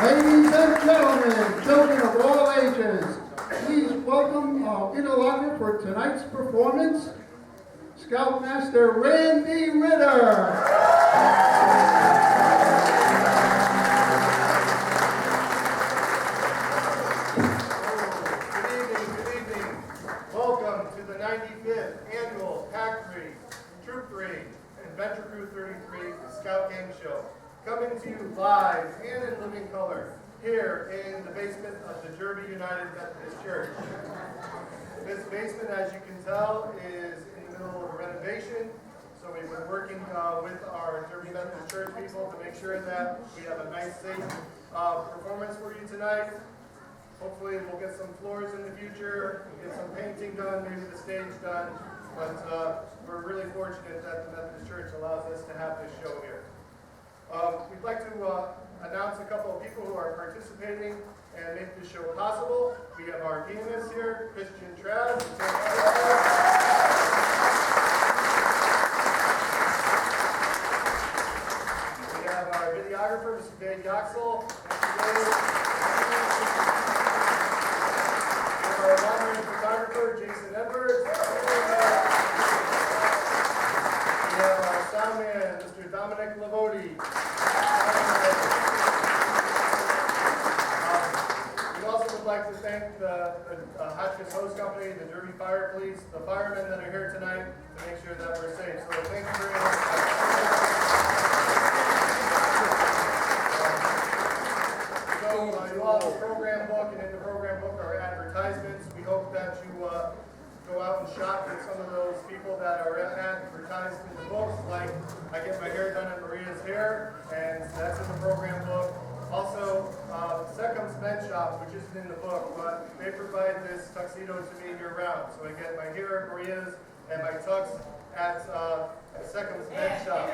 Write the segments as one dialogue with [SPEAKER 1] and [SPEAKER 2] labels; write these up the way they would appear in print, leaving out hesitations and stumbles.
[SPEAKER 1] Ladies and gentlemen, children of all ages, please welcome our interlocutor for tonight's performance, Scoutmaster Randy Ritter.
[SPEAKER 2] Good evening. Welcome to the 95th Annual Pack 3, Troop 3, and Venture Crew 33 Scout Gang Show. Coming to you live and in living color here in the basement of the Derby United Methodist Church. This basement, as you can tell, is in the middle of a renovation. So we've been working with our Derby Methodist Church people to make sure that we have a nice, safe performance for you tonight. Hopefully we'll get some floors in the future, we'll get some painting done, maybe the stage done. But we're really fortunate that the Methodist Church allows us to have this show here. We'd like to announce a couple of people who are participating and make this show possible. We have our pianist here, Christian Traz. We have our videographer, Mr. Dave Yoxel. We have our long-range photographer, Jason Edwards. We have our sound man, Mr. Dominic Lavodi. We also would like to thank the Hotchkiss Hose Company, the Derby Fire Police, the firemen that are here tonight to make sure that we're safe. So thank you very much. You all have a program book, and in the program book are advertisements. We hope that you go out and shop with some of those people that are advertised in the books, like I get my hair done at Maria's Hair, and that's in the program book. Also, Secom's Men's Shop, which isn't in the book, but they provide this tuxedo to me year-round. So I get my hair at Maria's and my tux at Secom's Men's Shop.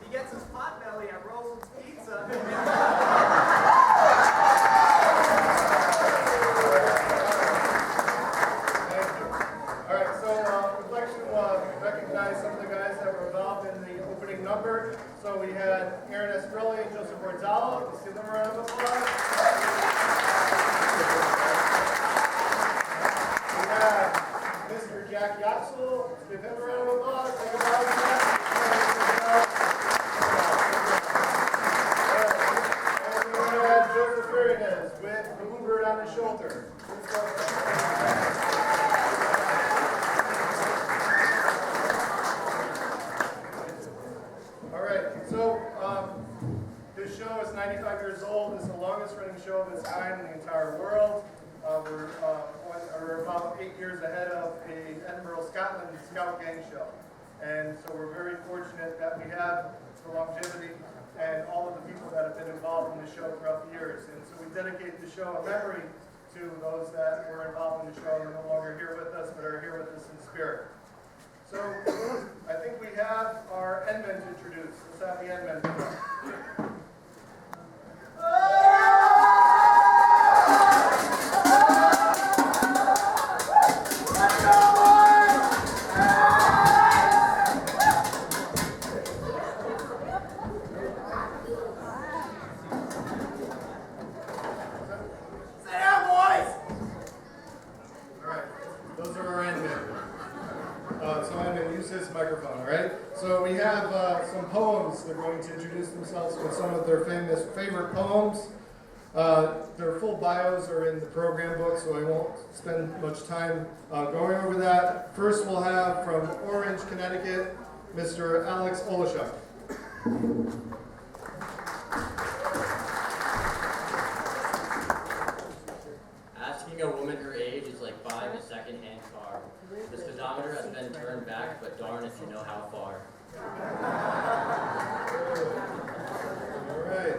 [SPEAKER 3] He gets his potbelly at Roland's Pizza.
[SPEAKER 2] Recognize some of the guys that were involved in the opening number. So we had Aaron Estrelli and Joseph Borzalo. Let's give them a round of applause. We have Mr. Jack Yoxel. Let's give him a round of applause. Take a round of applause. And we had Joseph Fernandez with the Bluebird on his shoulder. This show is 95 years old. It's the longest running show of its kind in the entire world. We're about 8 years ahead of the Edinburgh, Scotland Scout Gang Show. And so we're very fortunate that we have the longevity and all of the people that have been involved in the show throughout the years. And so we dedicate the show in memory to those that were involved in the show and are no longer here with us, but are here with us in spirit. So I think we have our Endmen introduced. Let's have the Endmen come up. So we have some poems. They're going to introduce themselves with some of their favorite poems. Their full bios are in the program book, so I won't spend much time going over that. First we'll have from Orange, Connecticut, Mr. Alex Olashuk.
[SPEAKER 4] Asking a woman her age is like buying a second-hand car. The speedometer has been turned back, but darn if you know how far.
[SPEAKER 2] All right.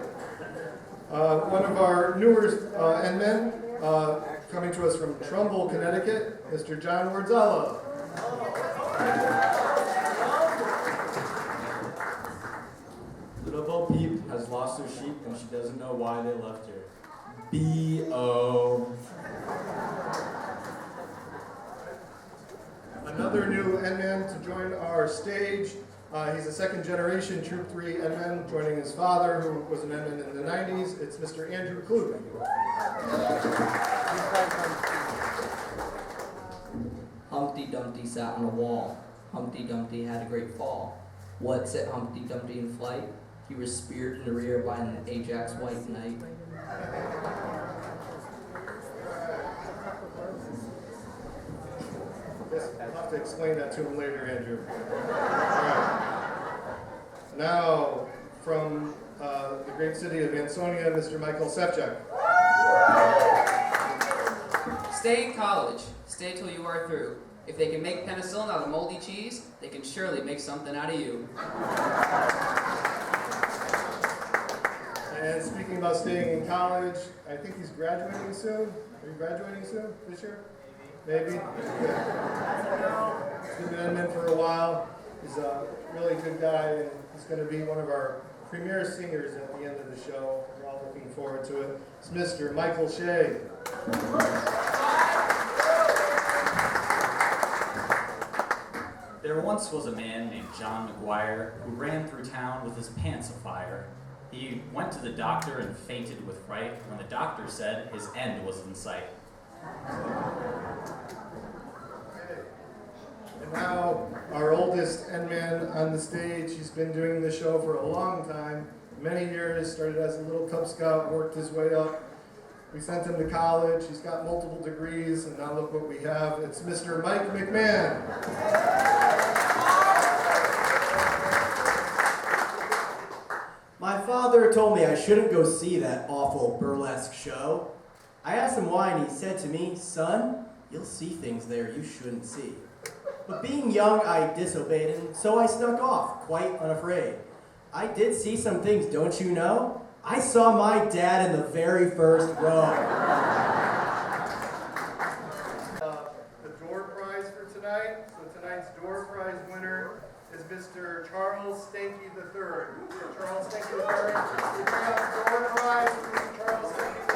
[SPEAKER 2] One of our newer Endmen, coming to us from Trumbull, Connecticut, Mr. John Wardzala.
[SPEAKER 5] Little Bo Peep has lost her sheep and she doesn't know why they left her. B.O.
[SPEAKER 2] Another new Endman to join our stage. He's a second generation Troop 3 Endman, joining his father, who was an Endman in the 90s. It's Mr. Andrew Klug.
[SPEAKER 6] Humpty Dumpty sat on a wall. Humpty Dumpty had a great fall. What set Humpty Dumpty in flight? He was speared in the rear by an Ajax White Knight.
[SPEAKER 2] Yes, I'll have to explain that to him later, Andrew. All right. Now, from the great city of Ansonia, Mr. Michael Sefchuk.
[SPEAKER 7] Stay in college. Stay till you are through. If they can make penicillin out of moldy cheese, they can surely make something out of you.
[SPEAKER 2] And speaking about staying in college, I think he's graduating soon. Are you graduating soon this year? Maybe? He's been an Endman for a while. He's a really good guy, and he's going to be one of our premier singers at the end of the show. We're all looking forward to it. It's Mr. Michael Shea.
[SPEAKER 8] There once was a man named John McGuire who ran through town with his pants afire. He went to the doctor and fainted with fright when the doctor said his end was in sight.
[SPEAKER 2] And now, our oldest Endman on the stage. He's been doing the show for a long time, many years, started as a little Cub Scout, worked his way up. We sent him to college. He's got multiple degrees, and now look what we have. It's Mr. Mike McMahon.
[SPEAKER 9] My father told me I shouldn't go see that awful burlesque show. I asked him why, and he said to me, "Son, you'll see things there you shouldn't see." But being young, I disobeyed him, so I snuck off, quite unafraid. I did see some things, don't you know? I saw my dad in the very first row.
[SPEAKER 2] The door prize for tonight. So tonight's door prize winner is Mr. Charles Stanky III. So Charles Stanky III, we bring up the door prize for Mr. Charles Stanky III.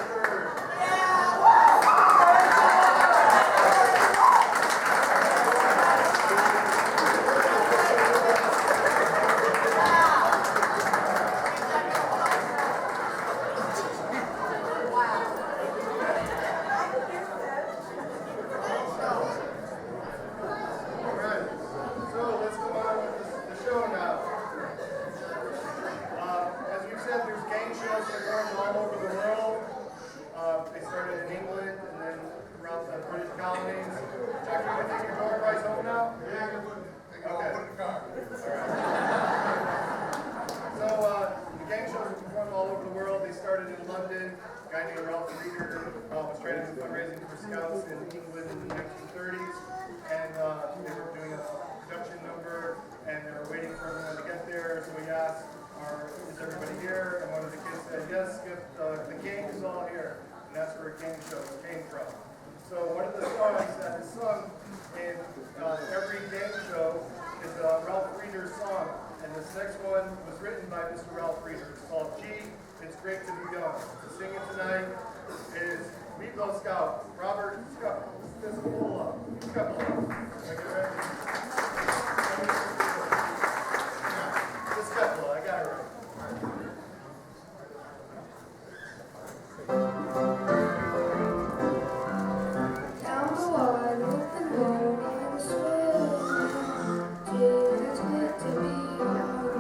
[SPEAKER 2] There's Scouts in England in the 1930s, and they were doing a production number, and they were waiting for everyone to get there, so we asked, is everybody here? And one of the kids said, yes, the gang is all here, and that's where Gang Show came from. So one of the songs that is sung in every gang show is Ralph Reeder's song, and this next one was written by Mr. Ralph Reeder. It's called Gee, It's Great to Be Young. To sing it tonight is Meatloaf Scout, Robert Scapola. Scapola, I got it right.
[SPEAKER 10] Down the wide open road in the swim. Gee, it's good to be young.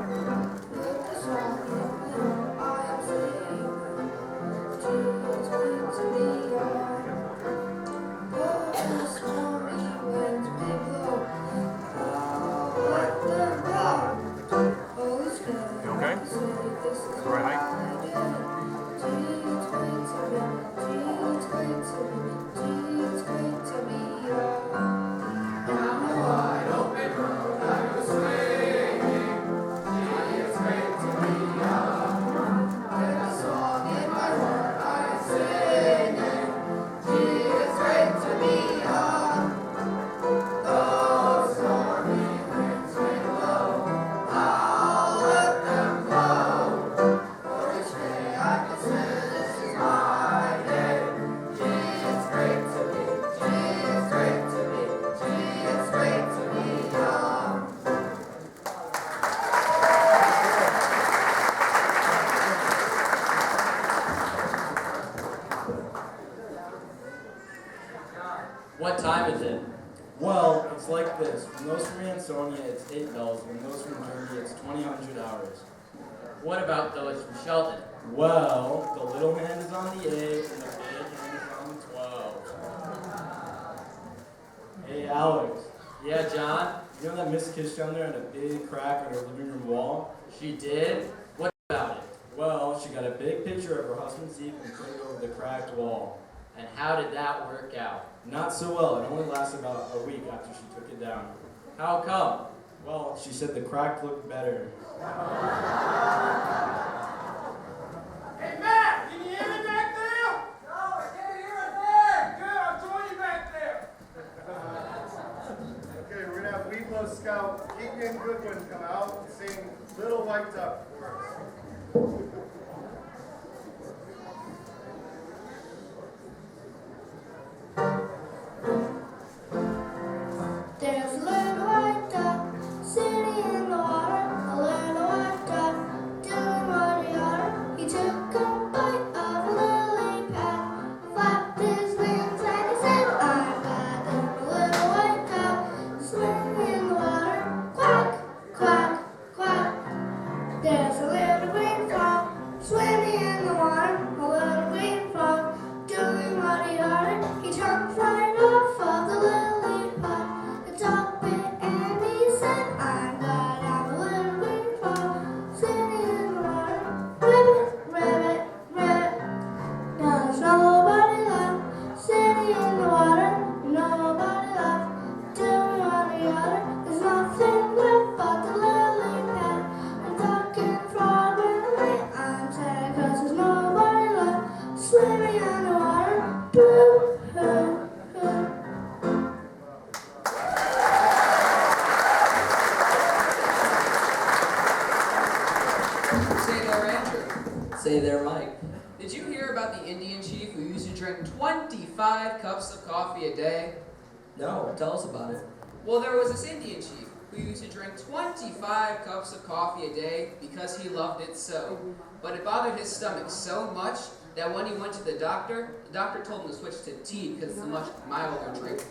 [SPEAKER 10] With the song in the middle, I am singing. Gee, it's good to be young. Oh, stormy winds may blow. Oh, let them blow. Holy Spirit, you okay? This is what I do. Gee, it's great to be. Gee, it's great to be. Gee, it's great to be young. Down the wide open road I go swinging. Gee, it's great to be young. With a song in my heart I am singing. Gee, it's great to be young. Those stormy winds may blow. I'll let them blow. For each day I can say this is my day. Gee, it's great to be. Gee, it's great to be. Gee, it's great to be young.
[SPEAKER 4] What time is it?
[SPEAKER 5] Well, it's like this. When those from Ansonia, it's 8 bells. When those from Derby, it's 2000 hours.
[SPEAKER 4] What about those from Shelton?
[SPEAKER 5] Well, the little hand is on the 8 and the big hand is on the 12. Hey, Alex.
[SPEAKER 4] Yeah, John?
[SPEAKER 5] You know that Miss Kish down there had a big crack on her living room wall?
[SPEAKER 4] She did? What about it?
[SPEAKER 5] Well, she got a big picture of her husband Zeke and put it over the cracked wall.
[SPEAKER 4] And how did that work out?
[SPEAKER 5] Not so well. It only lasted about a week after she took it down.
[SPEAKER 4] How come?
[SPEAKER 5] Well, she said the crack looked better.
[SPEAKER 3] Hey, Matt, can you hear me back there? No, I can't hear a thing. Good, I'll join you back there.
[SPEAKER 2] Okay, we're gonna have Meatloaf Scout Keegan Goodwin come out and sing Little White Duck for us.
[SPEAKER 10] There's a little white duck sitting in the water, a little white duck doing what he oughta. He took a bite of a lily pad, flapped his wings and he said, I'm glad. Then a little white duck swimming in the water, quack, quack, quack. There's a little green frog swimming in the water, a little green frog doing what he oughta. He jumped right off of the lily pad, the top bit, and he said, I'm glad I'm a little green frog sitting in the water. Ribbit, ribbit, ribbit. Now there's nobody left sitting in the water, nobody left doing what he oughta. There's nothing left but the lily pad. The duck and frog went away. I'm sad 'cause there's nobody left swimming in the water. Boo, hoo, hoo.
[SPEAKER 7] Say there, Andrew.
[SPEAKER 6] Say there, Mike.
[SPEAKER 7] Did you hear about the Indian chief who used to drink 25 cups of coffee a day?
[SPEAKER 6] No, tell us about it.
[SPEAKER 7] Well, there was this Indian chief who used to drink 25 cups of coffee a day because he loved it so. But it bothered his stomach so much that when he went to the doctor told him to switch to tea because it's a much milder drink.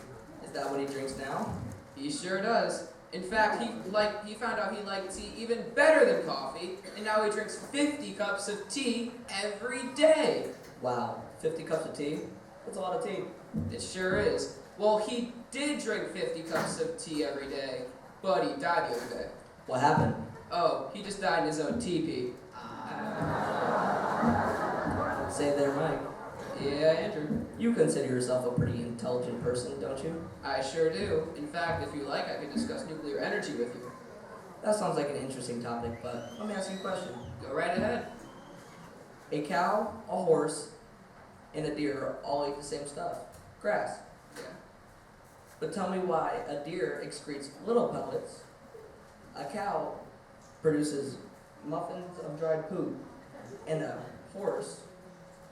[SPEAKER 6] Is that what he drinks now?
[SPEAKER 7] He sure does. In fact, he found out he liked tea even better than coffee, and now he drinks 50 cups of tea every day.
[SPEAKER 6] Wow, 50 cups of tea? That's a lot of tea.
[SPEAKER 7] It sure is. Well, he did drink 50 cups of tea every day, but he died the other day.
[SPEAKER 6] What happened?
[SPEAKER 7] Oh, he just died in his own teepee.
[SPEAKER 6] Say there, Mike.
[SPEAKER 7] Yeah, Andrew.
[SPEAKER 6] You consider yourself a pretty intelligent person, don't you?
[SPEAKER 7] I sure do. In fact, if you like, I could discuss nuclear energy with you.
[SPEAKER 6] That sounds like an interesting topic, but let me ask you a question.
[SPEAKER 7] Go right ahead.
[SPEAKER 6] A cow, a horse, and a deer all eat the same stuff. Grass.
[SPEAKER 7] Yeah.
[SPEAKER 6] But tell me why a deer excretes little pellets, a cow produces muffins of dried poop, and a horse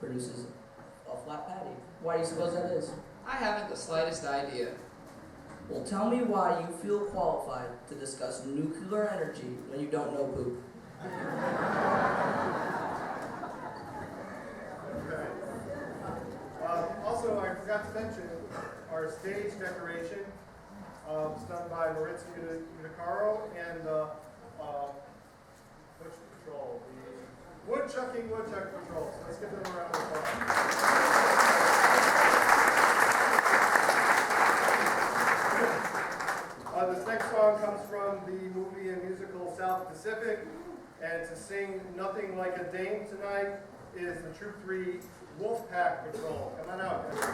[SPEAKER 6] produces a flat patty. Why do you suppose that is?
[SPEAKER 7] I haven't the slightest idea.
[SPEAKER 6] Well, tell me why you feel qualified to discuss nuclear energy when you don't know poop.
[SPEAKER 2] Okay. Also, I forgot to mention our stage decoration was done by Maurizio Unicaro and which patrol? The Woodchuck Patrol. So let's give them a round of applause. This next song comes from the movie and musical South Pacific, and to sing Nothing Like a Dame tonight is the Troop 3 Wolfpack Patrol. Come on out, guys.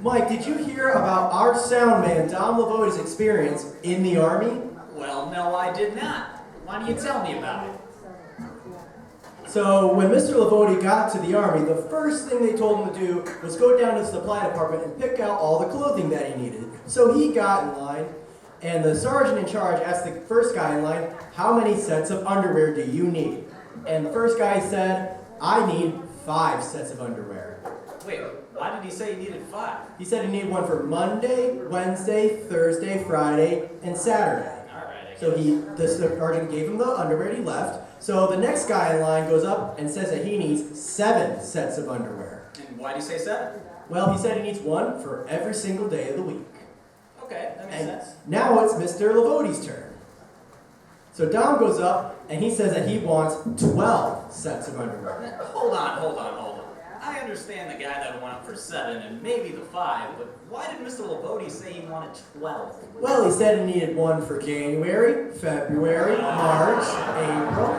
[SPEAKER 9] Mike, did you hear about our sound man, Dom Lavotti's experience in the Army?
[SPEAKER 8] Well, no, I did not. Why don't you tell me about it?
[SPEAKER 9] So, when Mr. Lavotti got to the Army, the first thing they told him to do was go down to the supply department and pick out all the clothing that he needed. So he got in line, and the sergeant in charge asked the first guy in line, "How many sets of underwear do you need?" And the first guy said, "I need 5 sets of underwear."
[SPEAKER 8] Wait, why did he say he needed 5?
[SPEAKER 9] He said he needed one for Monday, Wednesday, Thursday, Friday, and Saturday.
[SPEAKER 8] Alright,
[SPEAKER 9] So the sergeant gave him the underwear and he left. So the next guy in line goes up and says that he needs 7 sets of underwear.
[SPEAKER 8] And why did he say 7?
[SPEAKER 9] Well, he said he needs one for every single day of the week.
[SPEAKER 8] Okay, that makes
[SPEAKER 9] And
[SPEAKER 8] sense.
[SPEAKER 9] now it's Mr. Lavotti's turn. So Dom goes up and he says that he wants 12 sets of underwear.
[SPEAKER 8] Hold on. I understand the guy that went up for 7 and maybe the 5, but why did Mr. Lavotti say he wanted 12?
[SPEAKER 9] Well, he said he needed one for January, February, March, April.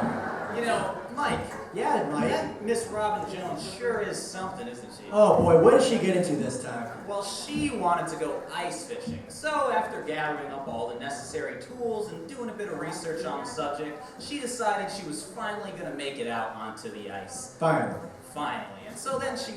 [SPEAKER 8] You know, Mike.
[SPEAKER 9] Yeah, Mike.
[SPEAKER 8] That Miss Robin Jones sure is something, isn't she?
[SPEAKER 9] Oh boy, what did she get into this time?
[SPEAKER 8] Well, she wanted to go ice fishing. So after gathering up all the necessary tools and doing a bit of research on the subject, she decided she was finally going to make it out onto the ice.
[SPEAKER 9] Finally.
[SPEAKER 8] And so then she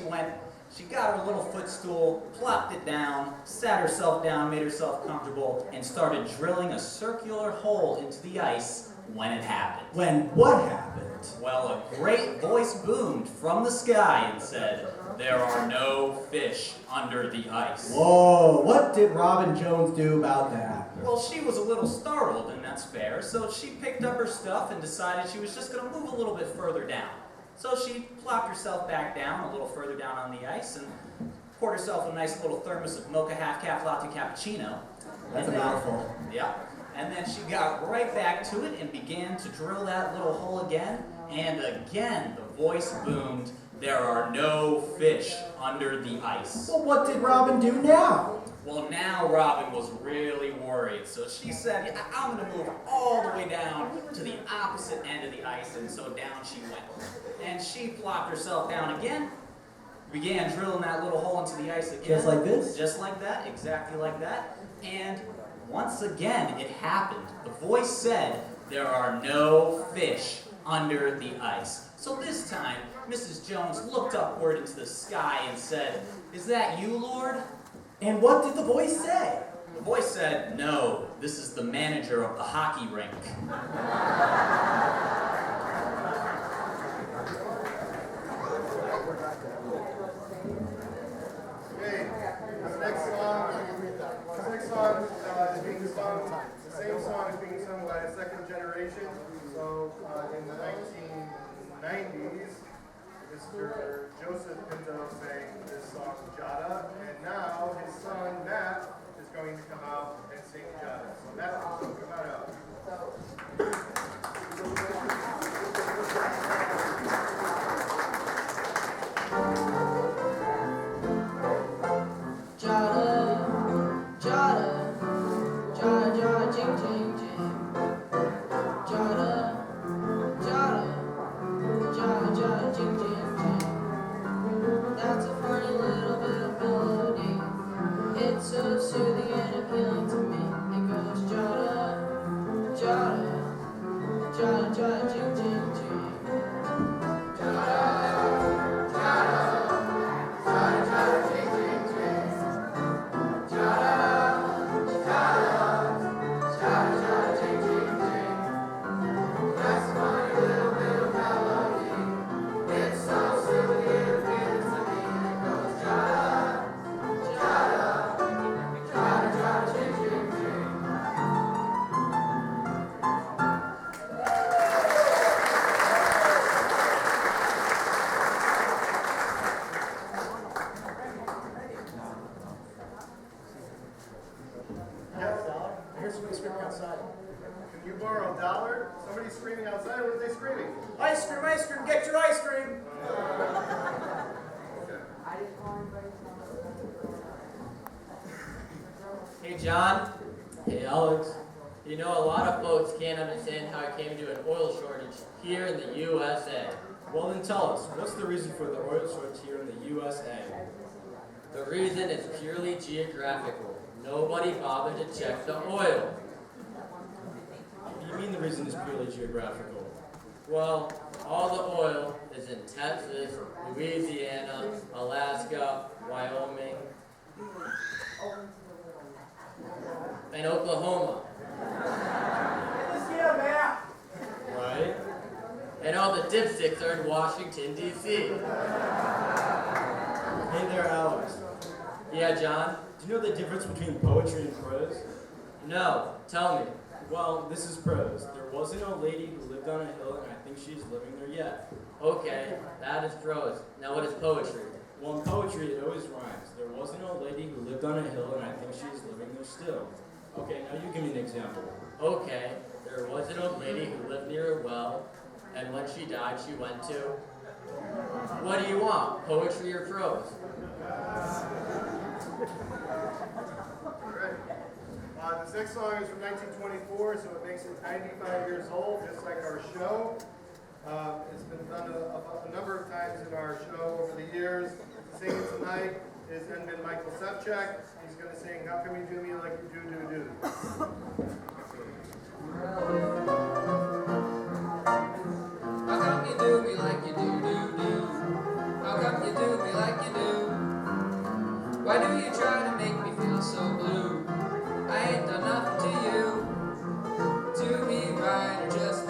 [SPEAKER 8] got her little footstool, plopped it down, sat herself down, made herself comfortable, and started drilling a circular hole into the ice when it happened.
[SPEAKER 9] When what happened?
[SPEAKER 8] Well, a great voice boomed from the sky and said, "There are no fish under the ice."
[SPEAKER 9] Whoa, what did Robin Jones do about that?
[SPEAKER 8] Well, she was a little startled, and that's fair, so she picked up her stuff and decided she was just going to move a little bit further down. So she plopped herself back down, a little further down on the ice, and poured herself a nice little thermos of mocha half-cap latte cappuccino.
[SPEAKER 9] That's a
[SPEAKER 8] And then-
[SPEAKER 9] mouthful.
[SPEAKER 8] Yeah. And then she got right back to it and began to drill that little hole again. And again, the voice boomed, "There are no fish under the ice."
[SPEAKER 9] Well, what did Robin do now?
[SPEAKER 8] Well, now Robin was really worried, so she said, "Yeah, I'm going to move all the way down to the opposite end of the ice," and so down she went. And she plopped herself down again, began drilling that little hole into the ice again.
[SPEAKER 9] Just like this?
[SPEAKER 8] Just like that, exactly like that. And once again, it happened. The voice said, "There are no fish under the ice." So this time, Mrs. Jones looked upward into the sky and said, "Is that you, Lord?"
[SPEAKER 9] And what did the voice say?
[SPEAKER 8] The voice said, "No, this is the manager of the hockey rink."
[SPEAKER 2] Okay, this next song is being sung, the same song is being sung by a second generation. So in the 1990s, Mr. Joseph Pinto sang this song, Jada, and now his son, Matt, is going to come out and sing Jada. So Matt, come on out.
[SPEAKER 6] Jada, Jada, Jada, Jada, jing, jing, jing. Jada, Jada, Jada, Jada, jing, jing, jing. That's a funny little bit of melody. It's so soothing and appealing to me. It goes Jada, Jada, Jada, Jada, jing, jing, jing.
[SPEAKER 2] Can you borrow $1? Somebody's screaming outside. What are they screaming?
[SPEAKER 3] Ice cream, get your ice cream.
[SPEAKER 4] Hey, John. Hey, Alex. You know, a lot of folks can't understand how it came to an oil shortage here in the USA.
[SPEAKER 5] Well, then tell us, what's the reason for the oil shortage here in the USA?
[SPEAKER 4] The reason is purely geographical. Nobody bothered to check the oil.
[SPEAKER 5] What do you mean the reason is purely geographical?
[SPEAKER 4] Well, all the oil is in Texas, Louisiana, Alaska, Wyoming, and Oklahoma.
[SPEAKER 3] Let's get a map.
[SPEAKER 5] Right?
[SPEAKER 4] And all the dipsticks are in Washington, D.C.
[SPEAKER 5] Hey there, Alex.
[SPEAKER 4] Yeah, John?
[SPEAKER 5] Do you know the difference between poetry and prose?
[SPEAKER 4] No, tell me.
[SPEAKER 5] Well, this is prose. There was an old lady who lived on a hill, and I think she's living there yet.
[SPEAKER 4] Okay, that is prose. Now what is poetry?
[SPEAKER 5] Well, in poetry, it always rhymes. There was an old lady who lived on a hill, and I think she's living there still. Okay, now you give me an example.
[SPEAKER 4] Okay, there was an old lady who lived near a well, and when she died, she went to... What do you want, poetry or prose?
[SPEAKER 2] This next song is from 1924, so it makes it 95 years old, just like our show. It's been done a number of times in our show over the years. Singing tonight is Edmund Michael Sepchak. He's going to sing How Come You Do Me Like You Do.
[SPEAKER 7] How come you do me like you do? How come you do me like you do? Why do you try to make me feel so blue? I ain't done nothing to you. To be right or just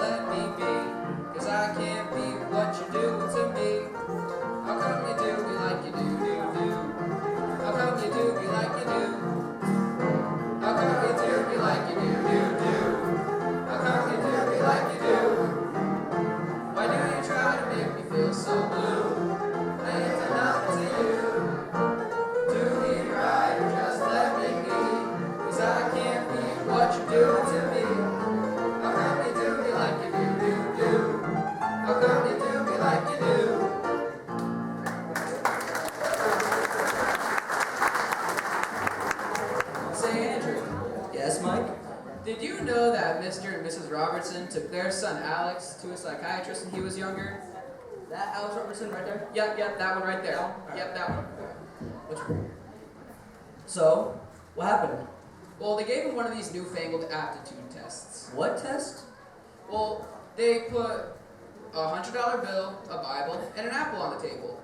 [SPEAKER 7] Did you know that Mr. and Mrs. Robertson took their son Alex to a psychiatrist when he was younger?
[SPEAKER 6] That Alex Robertson right there?
[SPEAKER 7] Yep, that one right there. Yep, that one.
[SPEAKER 6] Which one? So, what happened?
[SPEAKER 7] Well, they gave him one of these newfangled aptitude tests.
[SPEAKER 6] What test?
[SPEAKER 7] Well, they put a $100 bill, a Bible, and an apple on the table.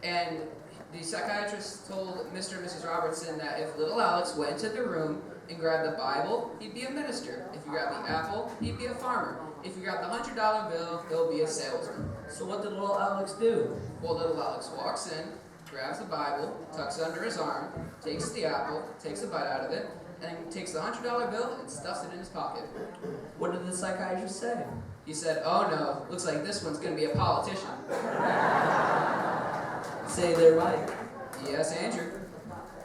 [SPEAKER 7] And the psychiatrist told Mr. and Mrs. Robertson that if little Alex went into the room and grabbed the Bible, he'd be a minister. If you grab the apple, he'd be a farmer. If you grab the $100 bill, he'll be a salesman.
[SPEAKER 6] So what did little Alex do?
[SPEAKER 7] Well, little Alex walks in, grabs the Bible, tucks it under his arm, takes the apple, takes a bite out of it, and takes the $100 bill and stuffs it in his pocket.
[SPEAKER 6] What did the psychiatrist say?
[SPEAKER 7] He said, "Oh no, looks like this one's gonna be a politician."
[SPEAKER 6] Say they're right.
[SPEAKER 7] Yes, Andrew.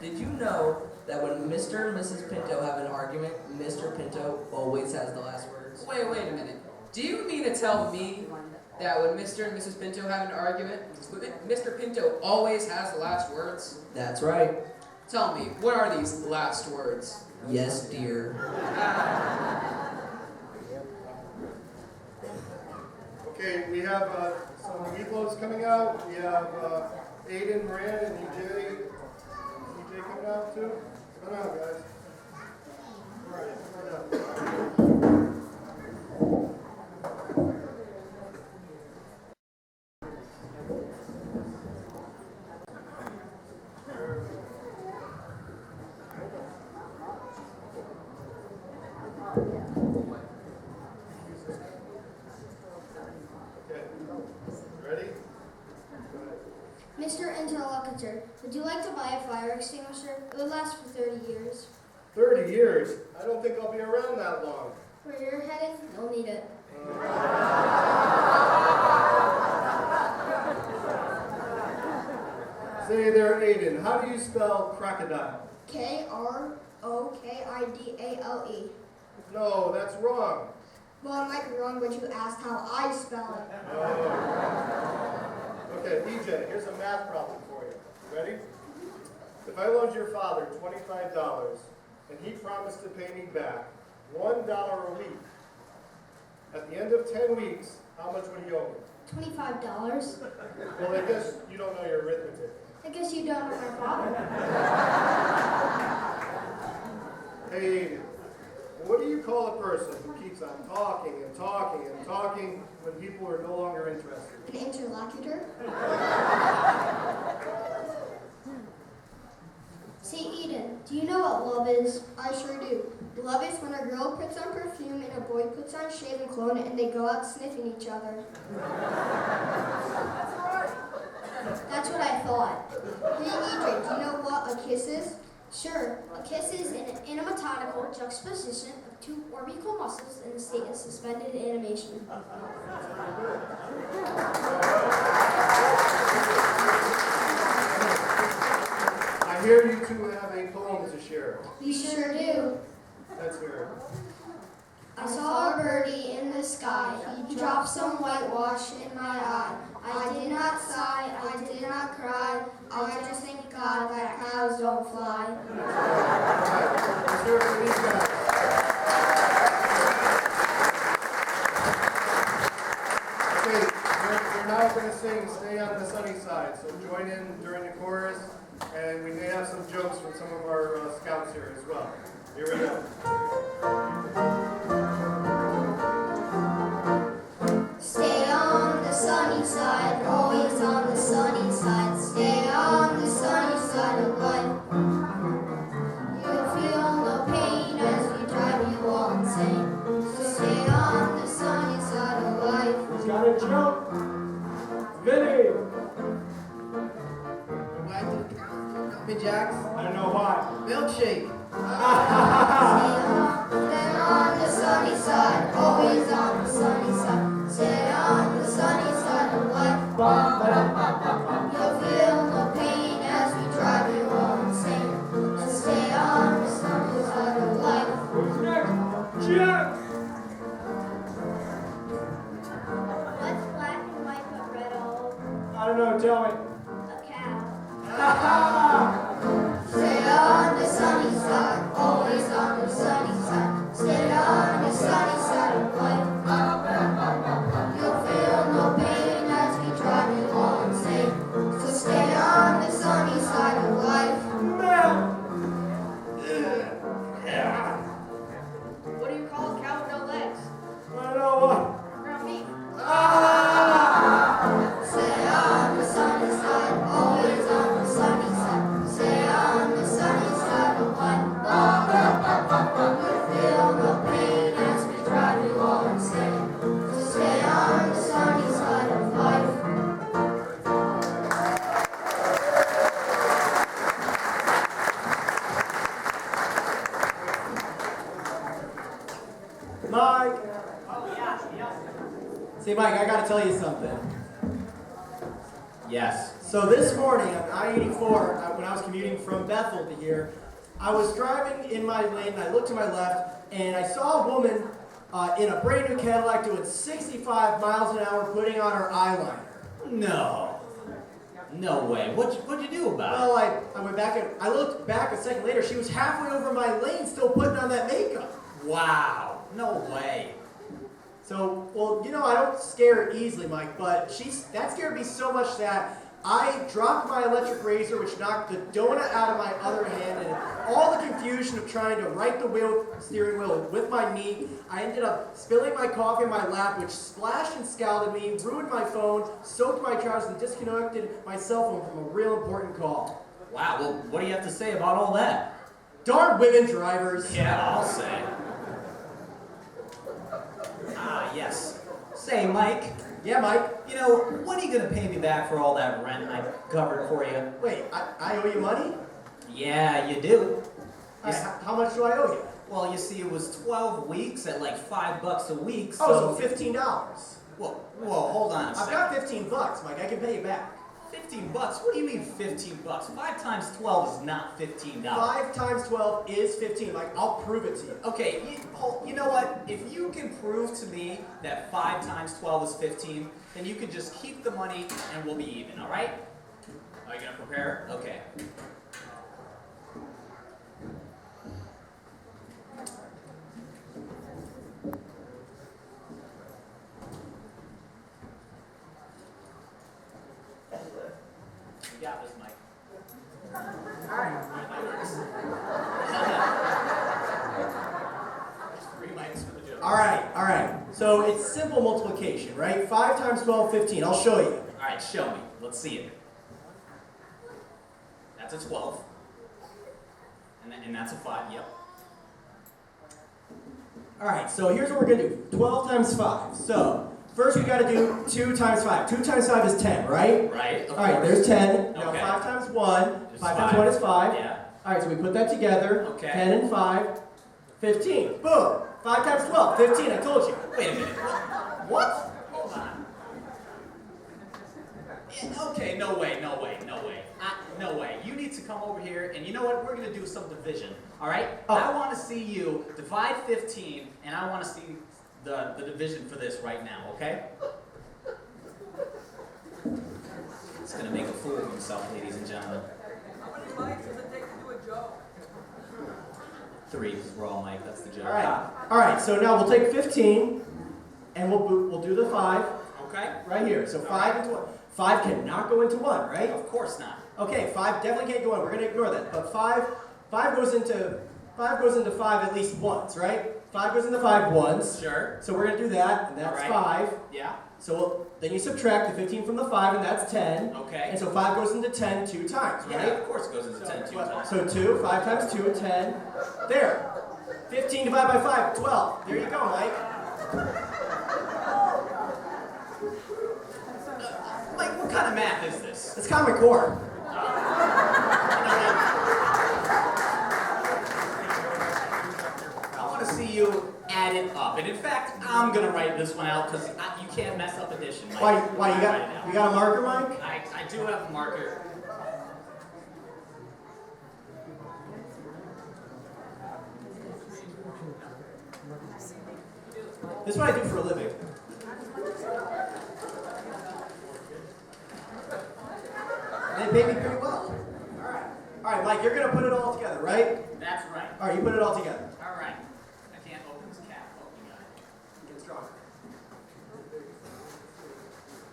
[SPEAKER 6] Did you know that when Mr. and Mrs. Pinto have an argument, Mr. Pinto always has the last words?
[SPEAKER 7] Wait a minute. Do you mean to tell me that when Mr. and Mrs. Pinto have an argument, Mr. Pinto always has the last words?
[SPEAKER 6] That's right.
[SPEAKER 7] Tell me, what are these last words?
[SPEAKER 6] Yes, dear.
[SPEAKER 2] Okay, we have some meatloaves coming out. We have Aiden, Moran, and EJ coming out too. Come on out, guys. All right, come on out. Okay, ready?
[SPEAKER 10] Mr. Interlocutor, would you like to buy a fire extinguisher? It would last for 30 years.
[SPEAKER 2] 30 years? I don't think I'll be around that long.
[SPEAKER 10] Where you're headed, you'll need it.
[SPEAKER 2] Say there, Aiden, how do you spell crocodile?
[SPEAKER 10] Krokidale.
[SPEAKER 2] No, that's wrong.
[SPEAKER 10] Well, it might be wrong, but you asked how I spell it.
[SPEAKER 2] Okay, EJ, here's a math problem for you. You ready? If I loaned your father $25 and he promised to pay me back $1 a week, at the end of 10 weeks, how much would he owe me?
[SPEAKER 10] $25?
[SPEAKER 2] Well, I guess you don't know your arithmetic.
[SPEAKER 10] I guess you don't know my father.
[SPEAKER 2] Hey, Aiden, what do you call a person who keeps on talking and talking and talking when people are no longer interested?
[SPEAKER 10] An interlocutor? Say, Eden, do you know what love is? I sure do. Love is when a girl puts on perfume and a boy puts on shaving cologne and they go out sniffing each other. That's what I thought. Hey, Edred, do you know what a kiss is? Sure. A kiss is an anatomical juxtaposition of two orbital muscles in a state of suspended animation.
[SPEAKER 2] I hear you two have a poem to share.
[SPEAKER 10] We sure do.
[SPEAKER 2] Let's hear it.
[SPEAKER 10] I saw a birdie in the sky. He dropped some whitewash in my eye. I did not sigh, I did not cry. I just thank God that cows don't fly.
[SPEAKER 2] All right, let's hear it for these guys. Okay, we're now going to sing Stay on the Sunny Side, so join in during the chorus, and we may have some jokes from some of our scouts here as well. Here we go.
[SPEAKER 10] Stay on the sunny side, always on the sunny side. Stay on the sunny side of life. You'll feel no pain as we drive you all insane. So stay on the sunny side of life.
[SPEAKER 3] He's got a joke. Vinny.
[SPEAKER 6] Why did you me, Jax?
[SPEAKER 3] I don't know why.
[SPEAKER 6] Milkshake.
[SPEAKER 10] Stay on the sunny side, always on the sunny side. Stay on the sunny side of life. You'll feel no pain as we drive you all insane. So stay on the sunny side of life.
[SPEAKER 3] Who's next? Jack.
[SPEAKER 10] What's black and white but red all over?
[SPEAKER 3] I don't know, tell me.
[SPEAKER 10] A cow. Stay on the sunny side, always on the sunny side. Stay on
[SPEAKER 9] Mike. See, Mike, I gotta tell you something.
[SPEAKER 8] Yes.
[SPEAKER 9] So this morning on I-84, when I was commuting from Bethel to here, I was driving in my lane and I looked to my left and I saw a woman in a brand new Cadillac doing 65 miles an hour putting on her eyeliner.
[SPEAKER 8] No. No way. What'd you do about it?
[SPEAKER 9] Well, I went back and I looked back a second later. She was halfway over my lane still putting on that makeup.
[SPEAKER 8] Wow. No way.
[SPEAKER 9] So, well, you know, I don't scare easily, Mike, but that scared me so much that I dropped my electric razor, which knocked the donut out of my other hand, and all the confusion of trying to right the steering wheel with my knee, I ended up spilling my coffee in my lap, which splashed and scalded me, ruined my phone, soaked my trousers, and disconnected my cell phone from a real important call.
[SPEAKER 8] Wow, well, what do you have to say about all that?
[SPEAKER 9] Darn women drivers.
[SPEAKER 8] Yeah, I'll say. Ah, yes. Say, Mike.
[SPEAKER 9] Yeah, Mike.
[SPEAKER 8] You know, when are you gonna pay me back for all that rent I covered for you?
[SPEAKER 9] Wait, I owe you money?
[SPEAKER 8] Yeah, you do.
[SPEAKER 9] How much do I owe you?
[SPEAKER 8] Well, you see, it was 12 weeks at like $5 a week, so...
[SPEAKER 9] Oh, so $15.
[SPEAKER 8] Whoa, hold on a
[SPEAKER 9] I've
[SPEAKER 8] second.
[SPEAKER 9] got $15, Mike. I can pay you back.
[SPEAKER 8] $15? What do you mean $15? 5 times 12 is not $15.
[SPEAKER 9] 5 times 12 is 15, Mike. I'll prove it to you.
[SPEAKER 8] Okay, you know what? If you can prove to me that 5 times 12 is 15, then you can just keep the money and we'll be even, all right? Are you gonna prepare? Okay. You got this, Mike.
[SPEAKER 9] All right. So it's simple multiplication, right? 5 times 12, 15. I'll show you.
[SPEAKER 8] All right, show me. Let's see it. That's a 12. And that's a 5, yep.
[SPEAKER 9] All right, so here's what we're going to do. 12 times 5. So first we got to do 2 times 5. 2 times 5 is 10, right?
[SPEAKER 8] Right,
[SPEAKER 9] All right, there's 10. Now
[SPEAKER 8] Okay.
[SPEAKER 9] 5 times 1.
[SPEAKER 8] There's
[SPEAKER 9] 5 times 1 is 5.
[SPEAKER 8] Yeah.
[SPEAKER 9] All right, so we put that together.
[SPEAKER 8] Okay.
[SPEAKER 9] 10 and 5. 15. Boom. 5 times 12. 15, I told you.
[SPEAKER 8] Wait a minute. What? Hold on. Yeah, okay, no way. No way. You need to come over here, and you know what? We're going to do some division, all right?
[SPEAKER 9] Oh.
[SPEAKER 8] I want to see you divide 15, and I want to see the division for this right now, okay? It's going to make a fool of himself, ladies and gentlemen.
[SPEAKER 7] How many mics does it take to do a joke?
[SPEAKER 8] 3, because we're all Mike. That's the joke.
[SPEAKER 9] All right, so now we'll take 15, and we'll do the 5
[SPEAKER 8] Okay?
[SPEAKER 9] right here. So 5 into 1. 5 cannot go into 1, right?
[SPEAKER 8] Of course not.
[SPEAKER 9] Okay, 5 definitely can't go in. We're going to ignore that. But 5 goes into 5 at least once, right? 5 goes into 5 once.
[SPEAKER 8] Sure.
[SPEAKER 9] So we're going to do that, and that's
[SPEAKER 8] All right.
[SPEAKER 9] 5.
[SPEAKER 8] Yeah.
[SPEAKER 9] So then you subtract the 15 from the 5, and that's 10.
[SPEAKER 8] Okay.
[SPEAKER 9] And so 5 goes into 10 2 times,
[SPEAKER 8] Yeah,
[SPEAKER 9] right?
[SPEAKER 8] of course it goes into 10 2 times.
[SPEAKER 9] So 2, 5 times 2, 10. There. 15 divided by 5, 12. There you go, Mike.
[SPEAKER 8] Like, what kind of math is this?
[SPEAKER 9] It's Common Core.
[SPEAKER 8] I want to see you add it up. And in fact, I'm going to write this one out because you can't mess up addition, Mike.
[SPEAKER 9] Why
[SPEAKER 8] Write it out.
[SPEAKER 9] you got a marker, Mike?
[SPEAKER 8] I do have a marker.
[SPEAKER 9] This is what I do for a living. They pay me pretty well. All right, Mike, you're going to put it all together, right?
[SPEAKER 8] That's right.
[SPEAKER 9] All right, you put it all together.
[SPEAKER 8] All right. I can't open this cap. Oh, you got it.
[SPEAKER 9] Get stronger.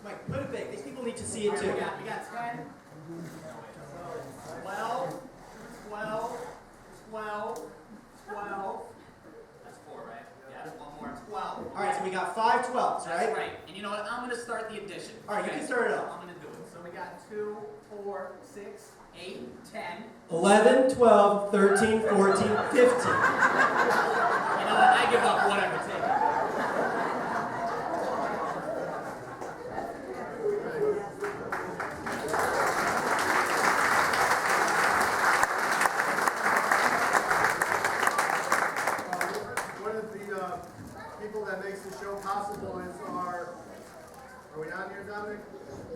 [SPEAKER 9] Mike, put it big. These people need to see it
[SPEAKER 8] All
[SPEAKER 9] too.
[SPEAKER 8] right, we got 10, 12, 12. That's 4, right? Yeah, one more. 12.
[SPEAKER 9] All right, so we got 5 12s, right?
[SPEAKER 8] That's right. And you know what? I'm going to start the addition.
[SPEAKER 9] All right, you can start it off.
[SPEAKER 8] I'm going to do it. So we got 2, 4, 6, 8, 10.
[SPEAKER 9] 11, 12, 13, 14, 15.
[SPEAKER 8] You know what? I give up. Whatever. Take it.
[SPEAKER 2] What is the people that makes the show possible is are we on here, Dominic?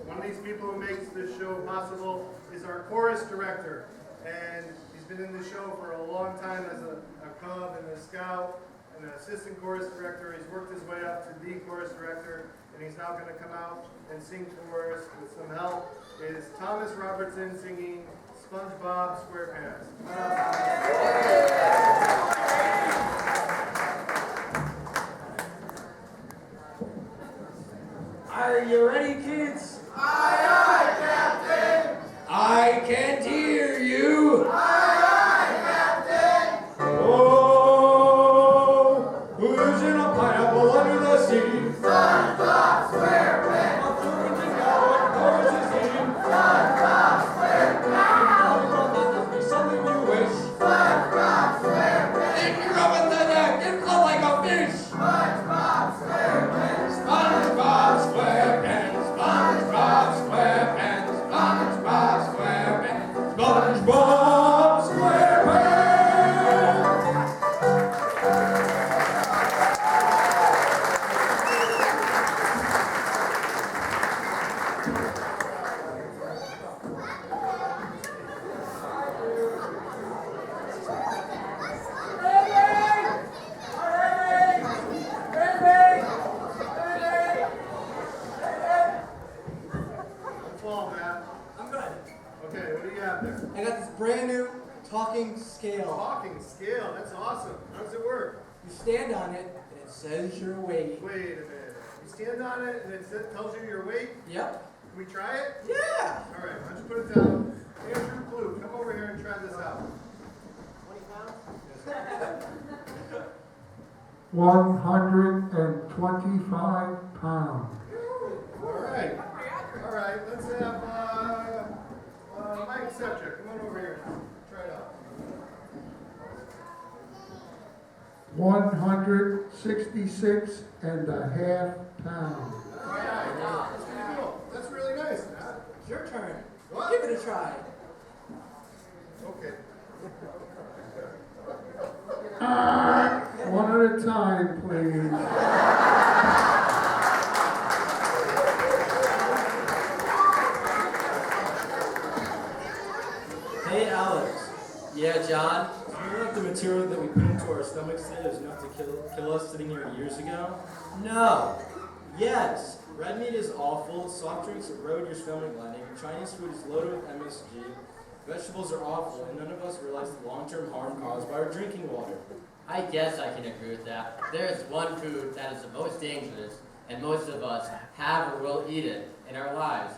[SPEAKER 2] One of these people who makes the show possible is our chorus director. And he's been in the show for a long time as a Cub and a Scout and an assistant chorus director. He's worked his way up to the chorus director, and he's now going to come out and sing for us with some help. Is Thomas Robertson singing SpongeBob SquarePants.
[SPEAKER 3] Are you ready, kids?
[SPEAKER 1] Aye, aye, Captain!
[SPEAKER 3] I can't hear you.
[SPEAKER 1] Aye, aye, Captain!
[SPEAKER 3] Oh, who's in a pineapple under the sea?
[SPEAKER 1] SpongeBob SquarePants!
[SPEAKER 3] I'm thinking now what chorus is in.
[SPEAKER 1] SpongeBob SquarePants!
[SPEAKER 3] Must be something you wish.
[SPEAKER 1] SpongeBob SquarePants!
[SPEAKER 3] If you're up in the neck, it flow like a fish.
[SPEAKER 1] SpongeBob SquarePants!
[SPEAKER 3] SpongeBob SquarePants, SpongeBob SquarePants, SpongeBob SquarePants, SpongeBob SquarePants.
[SPEAKER 2] What's all, Matt?
[SPEAKER 9] I'm good.
[SPEAKER 2] Okay, what do you have there?
[SPEAKER 9] I got this brand new talking scale.
[SPEAKER 2] Talking scale. That's awesome. How does it work?
[SPEAKER 9] You stand on it, and it says your weight.
[SPEAKER 2] Wait a minute. You stand on it and it tells you your weight?
[SPEAKER 9] Yep.
[SPEAKER 2] Can we try it?
[SPEAKER 9] Yeah.
[SPEAKER 2] All right, why don't you put it down? Andrew Blue, come over here and try this out.
[SPEAKER 9] 20 pounds?
[SPEAKER 1] 125 pounds.
[SPEAKER 2] All right. All right, let's have Mike Sepcha. Come on over here. Try it out.
[SPEAKER 1] 166 and a half pounds.
[SPEAKER 2] All right. That's pretty cool. That's really nice, Matt.
[SPEAKER 9] It's your turn.
[SPEAKER 2] What?
[SPEAKER 9] Give it a try.
[SPEAKER 2] Okay.
[SPEAKER 1] One at a time, please.
[SPEAKER 5] Hey, Alex.
[SPEAKER 4] Yeah, John?
[SPEAKER 5] Do you know if the material that we put into our stomachs today is enough to kill us sitting here years ago?
[SPEAKER 9] No.
[SPEAKER 5] Yes. Red meat is awful. Soft drinks erode your stomach lining. Chinese food is loaded with MSG. Vegetables are awful, and none of us realize the long-term harm caused by our drinking water.
[SPEAKER 4] I guess I can agree with that. There is one food that is the most dangerous, and most of us have or will eat it in our lives.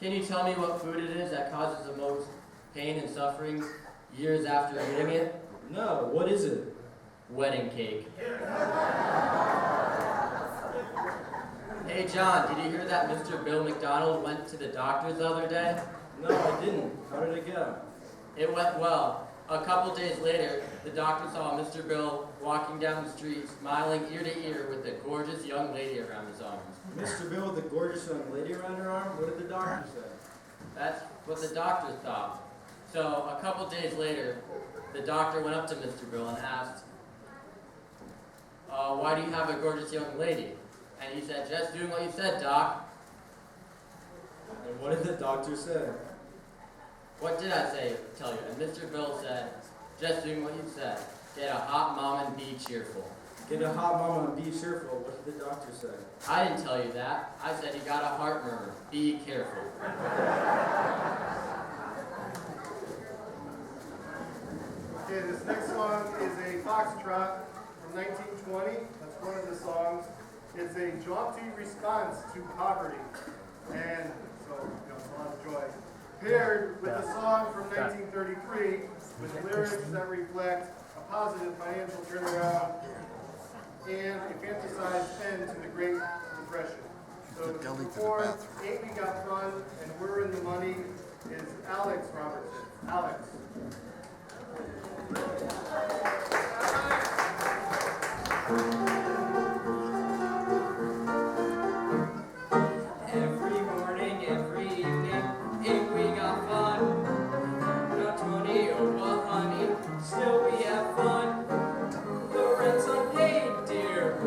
[SPEAKER 4] Can you tell me what food it is that causes the most pain and suffering years after eating it?
[SPEAKER 5] No, what is it?
[SPEAKER 4] Wedding cake. Hey John, did you hear that Mr. Bill McDonald went to the doctor the other day?
[SPEAKER 5] No, I didn't. How did it go?
[SPEAKER 4] It went well. A couple days later, the doctor saw Mr. Bill walking down the street, smiling ear to ear with a gorgeous young lady around his arms.
[SPEAKER 5] Mr. Bill with the gorgeous young lady around her arm? What did the doctor say?
[SPEAKER 4] That's what the doctor thought. So a couple days later, the doctor went up to Mr. Bill and asked, why do you have a gorgeous young lady? And he said, just doing what you said, Doc.
[SPEAKER 5] And what did the doctor say?
[SPEAKER 4] What did I tell you? And Mr. Bill said, just doing what you said. Get a hot mom and be cheerful.
[SPEAKER 5] Get a hot mama and be cheerful. What did the doctor say?
[SPEAKER 4] I didn't tell you that. I said you got a heart murmur. Be careful.
[SPEAKER 2] Okay, this next song is a foxtrot from 1920. That's one of the songs. It's a jaunty response to poverty. And so, a lot of joy. Paired with a song from 1933 with lyrics that reflect a positive financial turnaround and a fantasized end to the Great Depression. So before Ain't We Got Fun and We're in the Money is Alex Robertson. Alex.
[SPEAKER 7] Every morning, every evening, ain't we got fun? Not 20 or what, honey, still we have fun. The rent's unpaid, dear.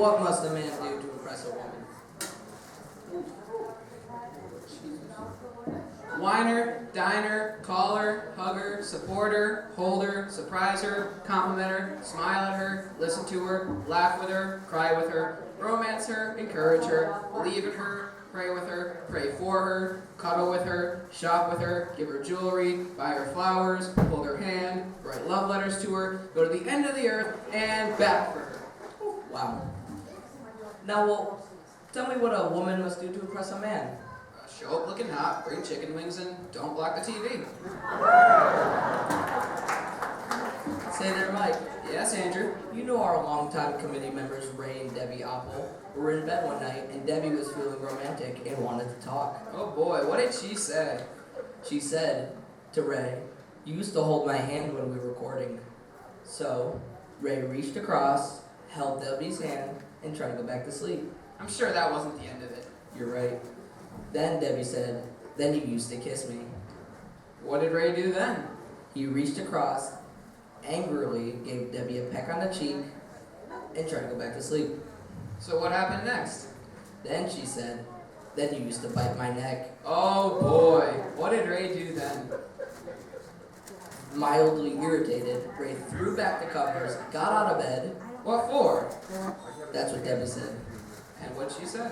[SPEAKER 6] What must a man do to impress a woman?
[SPEAKER 7] Whiner, diner, caller, hugger, supporter, holder, surprise her, compliment her, smile at her, listen to her, laugh with her, cry with her, romance her, encourage her, believe in her, pray with her, pray for her, cuddle with her, shop with her, give her jewelry, buy her flowers, hold her hand, write love letters to her, go to the end of the earth, and back for her.
[SPEAKER 6] Wow. Now, well, tell me what a woman must do to impress a man.
[SPEAKER 7] Show up looking hot, bring chicken wings, and don't block the TV.
[SPEAKER 6] Say there, Mike.
[SPEAKER 7] Yes, Andrew?
[SPEAKER 6] You know our longtime committee members, Ray and Debbie Apple, were in bed one night, and Debbie was feeling romantic and wanted to talk.
[SPEAKER 7] Oh boy, what did she say?
[SPEAKER 6] She said to Ray, "You used to hold my hand when we were recording." So, Ray reached across, held Debbie's hand, and tried to go back to sleep.
[SPEAKER 7] I'm sure that wasn't the end of it.
[SPEAKER 6] You're right. Then Debbie said, "Then you used to kiss me."
[SPEAKER 7] What did Ray do then?
[SPEAKER 6] He reached across, angrily gave Debbie a peck on the cheek, and tried to go back to sleep.
[SPEAKER 7] So what happened next?
[SPEAKER 6] Then she said, "Then you used to bite my neck."
[SPEAKER 7] Oh boy, what did Ray do then?
[SPEAKER 6] Mildly irritated, Ray threw back the covers, got out of bed.
[SPEAKER 7] What for?
[SPEAKER 6] That's what Debbie said.
[SPEAKER 7] And what'd she say?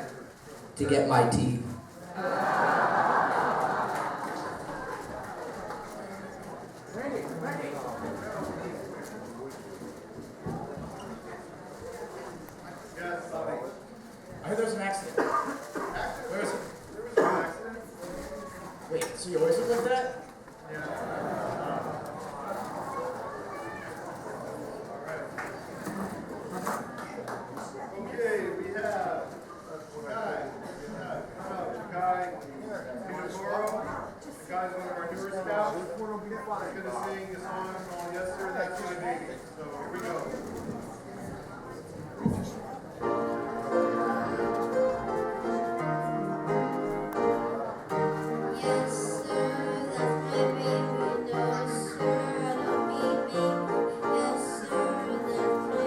[SPEAKER 6] To get my teeth.
[SPEAKER 2] Yes,
[SPEAKER 5] I heard there's an accident. Where is it?
[SPEAKER 2] there was an accident.
[SPEAKER 5] Wait, so you always look like that?
[SPEAKER 2] Okay, we have Kai Pinatoro. The guy's one of our newer scouts. He's going to sing a song called Yes Sir, That's My Baby. So here we go.
[SPEAKER 10] Yes, sir, that's my baby. No, sir, I don't mean baby. Yes, sir, that's my baby.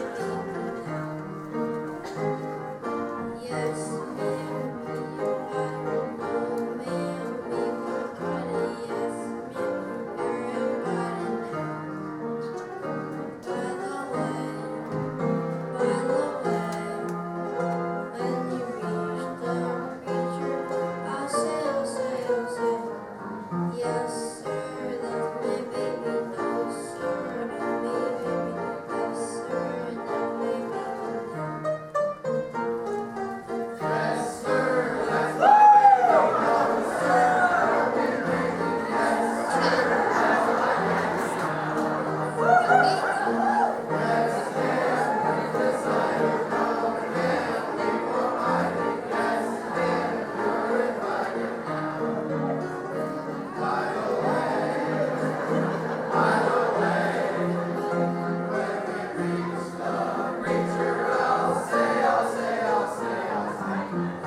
[SPEAKER 10] Yes, ma'am, we are. No, ma'am, we were caught. Yes, ma'am, you're about it now. By the way, when you reach the preacher, I'll say, I'll say, I'll say.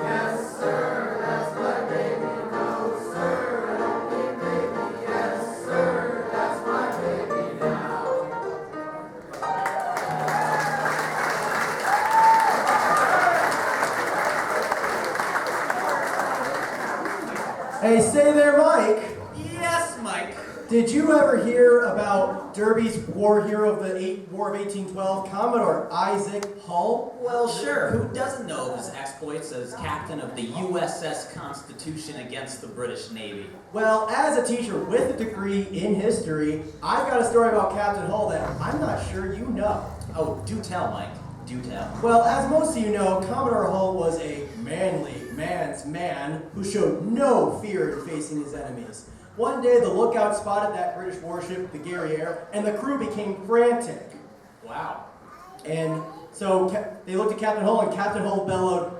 [SPEAKER 10] Yes, sir, that's my baby. No, sir, not me, baby. Yes, sir, that's my baby.
[SPEAKER 9] Hey, say there, Mike.
[SPEAKER 8] Yes, Mike.
[SPEAKER 9] Did you ever hear about Derby's war hero of the War of 1812, Commodore Isaac Hull?
[SPEAKER 8] Well, sure. Who doesn't know of his exploits as captain of the USS Constitution against the British Navy?
[SPEAKER 9] Well, as a teacher with a degree in history, I've got a story about Captain Hull that I'm not sure you know.
[SPEAKER 8] Oh, do tell, Mike. Do tell.
[SPEAKER 9] Well, as most of you know, Commodore Hull was a manly man's man who showed no fear in facing his enemies. One day, the lookout spotted that British warship, the Guerriere, and the crew became frantic.
[SPEAKER 8] Wow.
[SPEAKER 9] And so they looked at Captain Hull, and Captain Hull bellowed,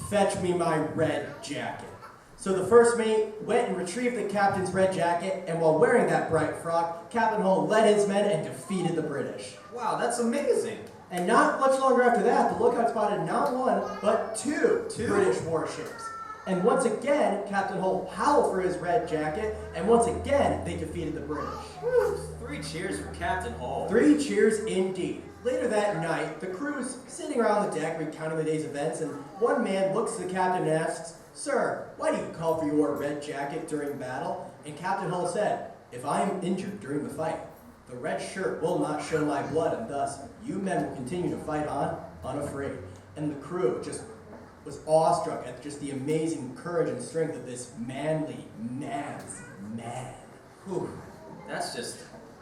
[SPEAKER 9] "Fetch me my red jacket." So the first mate went and retrieved the captain's red jacket, and while wearing that bright frock, Captain Hull led his men and defeated the British.
[SPEAKER 8] Wow, that's amazing.
[SPEAKER 9] And not much longer after that, the lookout spotted not one, but two British warships. And once again, Captain Hull howled for his red jacket, and once again, they defeated the British.
[SPEAKER 8] Woo, 3 cheers for Captain Hull.
[SPEAKER 9] 3 cheers indeed. Later that night, the crew's sitting around the deck recounting the day's events, and one man looks to the captain and asks, "Sir, why do you call for your red jacket during battle?" And Captain Hull said, "If I am injured during the fight, the red shirt will not show my blood, and thus you men will continue to fight on unafraid." And the crew just was awestruck at just the amazing courage and strength of this manly man's man.
[SPEAKER 8] Whew, that's just,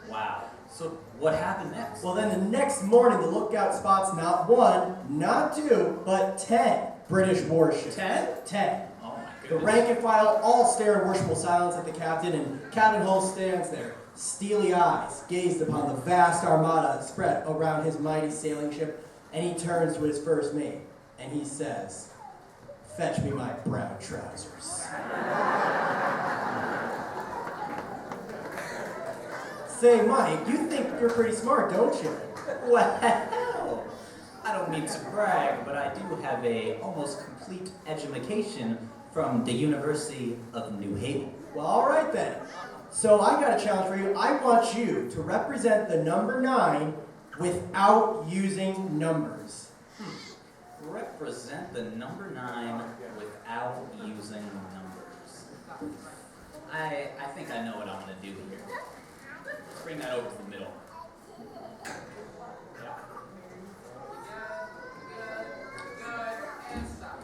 [SPEAKER 8] wow. So what happened next?
[SPEAKER 9] Well, then the next morning, the lookout spots not one, not two, but 10 British warships.
[SPEAKER 8] 10?
[SPEAKER 9] 10.
[SPEAKER 8] Oh my
[SPEAKER 9] The
[SPEAKER 8] goodness.
[SPEAKER 9] rank and file all stare in worshipful silence at the captain, and Captain Hull stands there, steely eyes gazed upon the vast armada spread around his mighty sailing ship, and he turns to his first mate, and he says, "Fetch me my brown trousers." Say, Mike, you think you're pretty smart, don't you?
[SPEAKER 8] Well, I don't mean to brag, but I do have a almost complete education from the University of New Haven.
[SPEAKER 9] Well, all right then. So I got a challenge for you. I want you to represent the number 9 without using numbers.
[SPEAKER 8] Represent the number 9 without using numbers. I think I know what I'm going to do here. Let's bring that over to the middle.
[SPEAKER 7] And stop.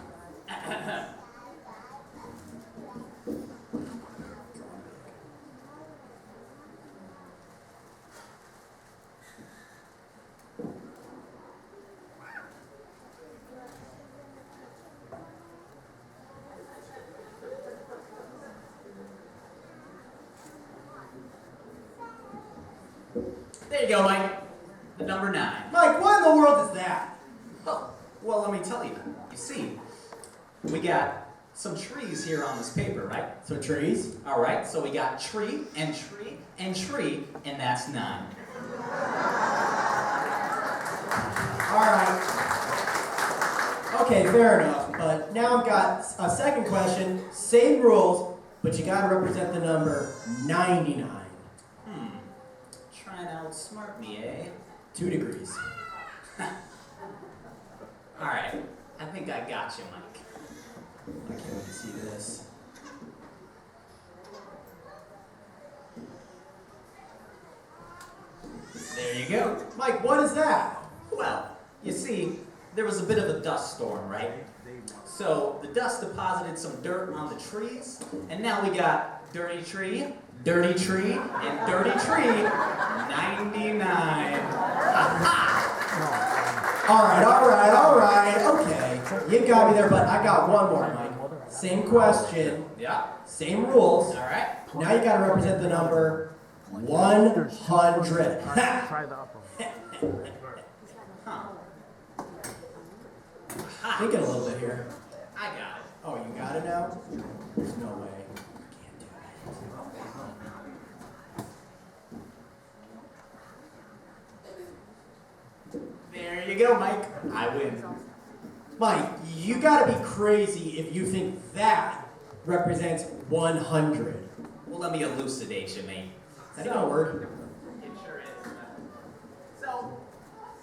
[SPEAKER 8] There you go, Mike. The number 9.
[SPEAKER 9] Mike, what in the world is that?
[SPEAKER 8] Oh, well, let me tell you. You see, we got some trees here on this paper, right?
[SPEAKER 9] So trees?
[SPEAKER 8] All right, so we got tree and tree and tree, and that's 9.
[SPEAKER 9] All right. Okay, fair enough. But now I've got a second question. Same rules, but you got to represent the number 99.
[SPEAKER 8] Trying to outsmart me, eh?
[SPEAKER 9] 2 degrees.
[SPEAKER 8] All right, I think I got you, Mike.
[SPEAKER 9] I can't wait to see this.
[SPEAKER 8] There you go.
[SPEAKER 9] Mike, what is that?
[SPEAKER 8] Well, you see, there was a bit of a dust storm, right? So the dust deposited some dirt on the trees, and now we got dirty tree, and dirty tree, 99.
[SPEAKER 9] All right. Okay. You got me there, but I got one more, Mike. Same question,
[SPEAKER 8] Yeah.
[SPEAKER 9] same rules.
[SPEAKER 8] All right.
[SPEAKER 9] Now you got to represent the number 100.
[SPEAKER 11] Try the upper one.
[SPEAKER 8] Huh.
[SPEAKER 9] Thinking a little bit here.
[SPEAKER 8] I got it.
[SPEAKER 9] Oh, you got it now? There's no way. I can't do
[SPEAKER 8] There you go, Mike. I win.
[SPEAKER 9] it. Mike, you got to be crazy if you think that represents 100.
[SPEAKER 8] Well, let me elucidate you, mate.
[SPEAKER 9] Is that even a word?
[SPEAKER 8] It sure is. So,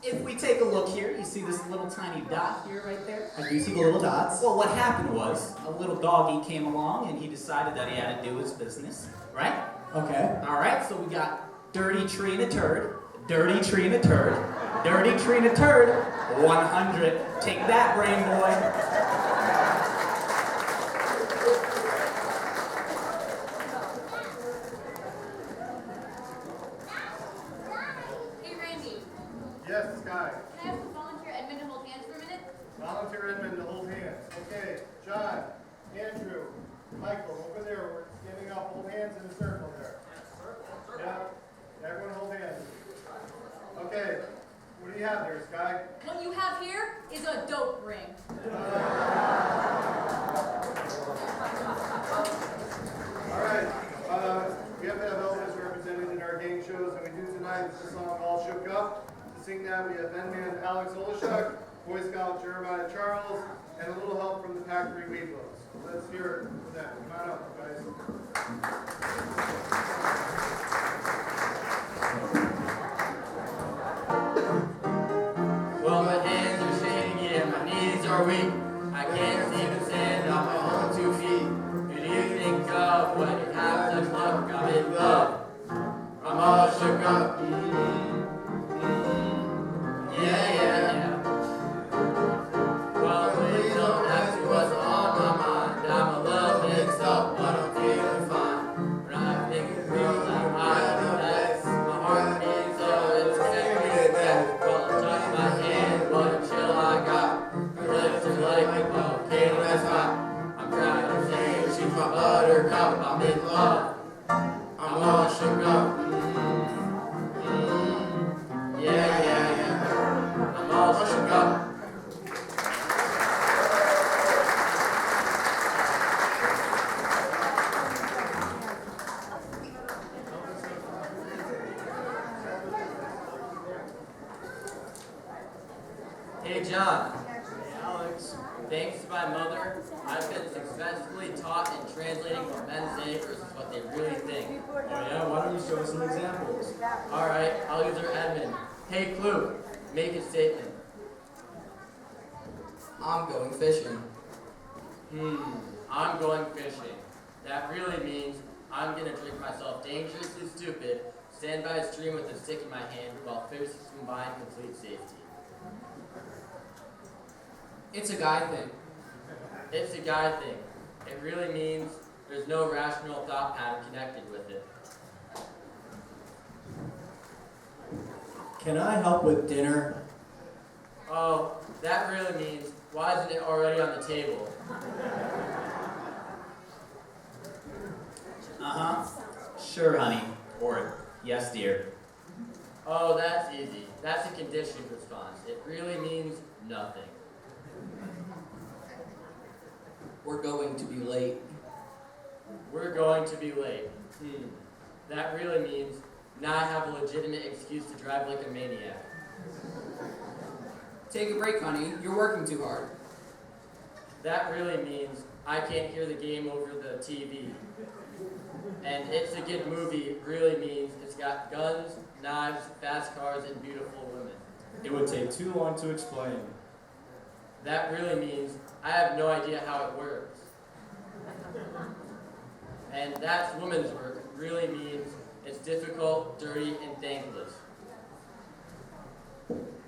[SPEAKER 8] if we take a look here, you see this little tiny dot here right there?
[SPEAKER 9] I do see the little dots.
[SPEAKER 8] Well, what happened was, a little doggy came along and he decided that he had to do his business, right?
[SPEAKER 9] Okay.
[SPEAKER 8] All right, so we got dirty tree and a turd, dirty tree and a turd, dirty tree and a turd, 100. Take that, brain boy.
[SPEAKER 12] Hey, Randy,
[SPEAKER 2] Yes, Sky.
[SPEAKER 12] can I have volunteer Edmund to hold hands for a minute?
[SPEAKER 2] Volunteer Edmund to hold hands. Okay, John, Andrew, Michael, over there, we're standing up, hold hands in a circle there. Yeah, everyone hold hands. Okay, what do you have there, Sky?
[SPEAKER 12] What you have here is a dope ring.
[SPEAKER 2] All right, we have to have Elvis represented in our game shows, and we do tonight with the song All Shook Up. To sing that, we have N-Man Alex Olashuk, Boy Scout Jeremiah Charles, and a little help from the Pack 3 Weeblos. So let's hear it for them. Come on up, guys.
[SPEAKER 4] my buttercup, I'm in love. I'm all shook up. Yeah. I'm all shook up. Hey John.
[SPEAKER 5] Hey, Alex.
[SPEAKER 4] Thanks to my mother, I've been successfully taught in translating what men say versus what they really think.
[SPEAKER 5] Oh yeah, why don't you show us some examples?
[SPEAKER 4] Alright, I'll use our Edmund. Hey Clue, make a statement.
[SPEAKER 6] I'm going fishing.
[SPEAKER 4] I'm going fishing. That really means I'm gonna drink myself dangerously stupid, stand by a stream with a stick in my hand while fish combine complete safety.
[SPEAKER 7] It's a guy thing.
[SPEAKER 4] It's a guy thing. It really means there's no rational thought pattern connected with it.
[SPEAKER 9] Can I help with dinner?
[SPEAKER 4] Oh, that really means, why isn't it already on the table?
[SPEAKER 8] Sure, honey. Or, yes, dear.
[SPEAKER 4] Oh, that's easy. That's a conditioned response. It really means nothing.
[SPEAKER 6] We're going to be late.
[SPEAKER 4] We're going to be late. That really means now I have a legitimate excuse to drive like a maniac.
[SPEAKER 7] Take a break, honey. You're working too hard.
[SPEAKER 4] That really means I can't hear the game over the TV. And it's a good movie really means it's got guns, knives, fast cars, and beautiful women.
[SPEAKER 5] It would take too long to explain.
[SPEAKER 4] That really means I have no idea how it works. And that's woman's work really means it's difficult, dirty, and thankless.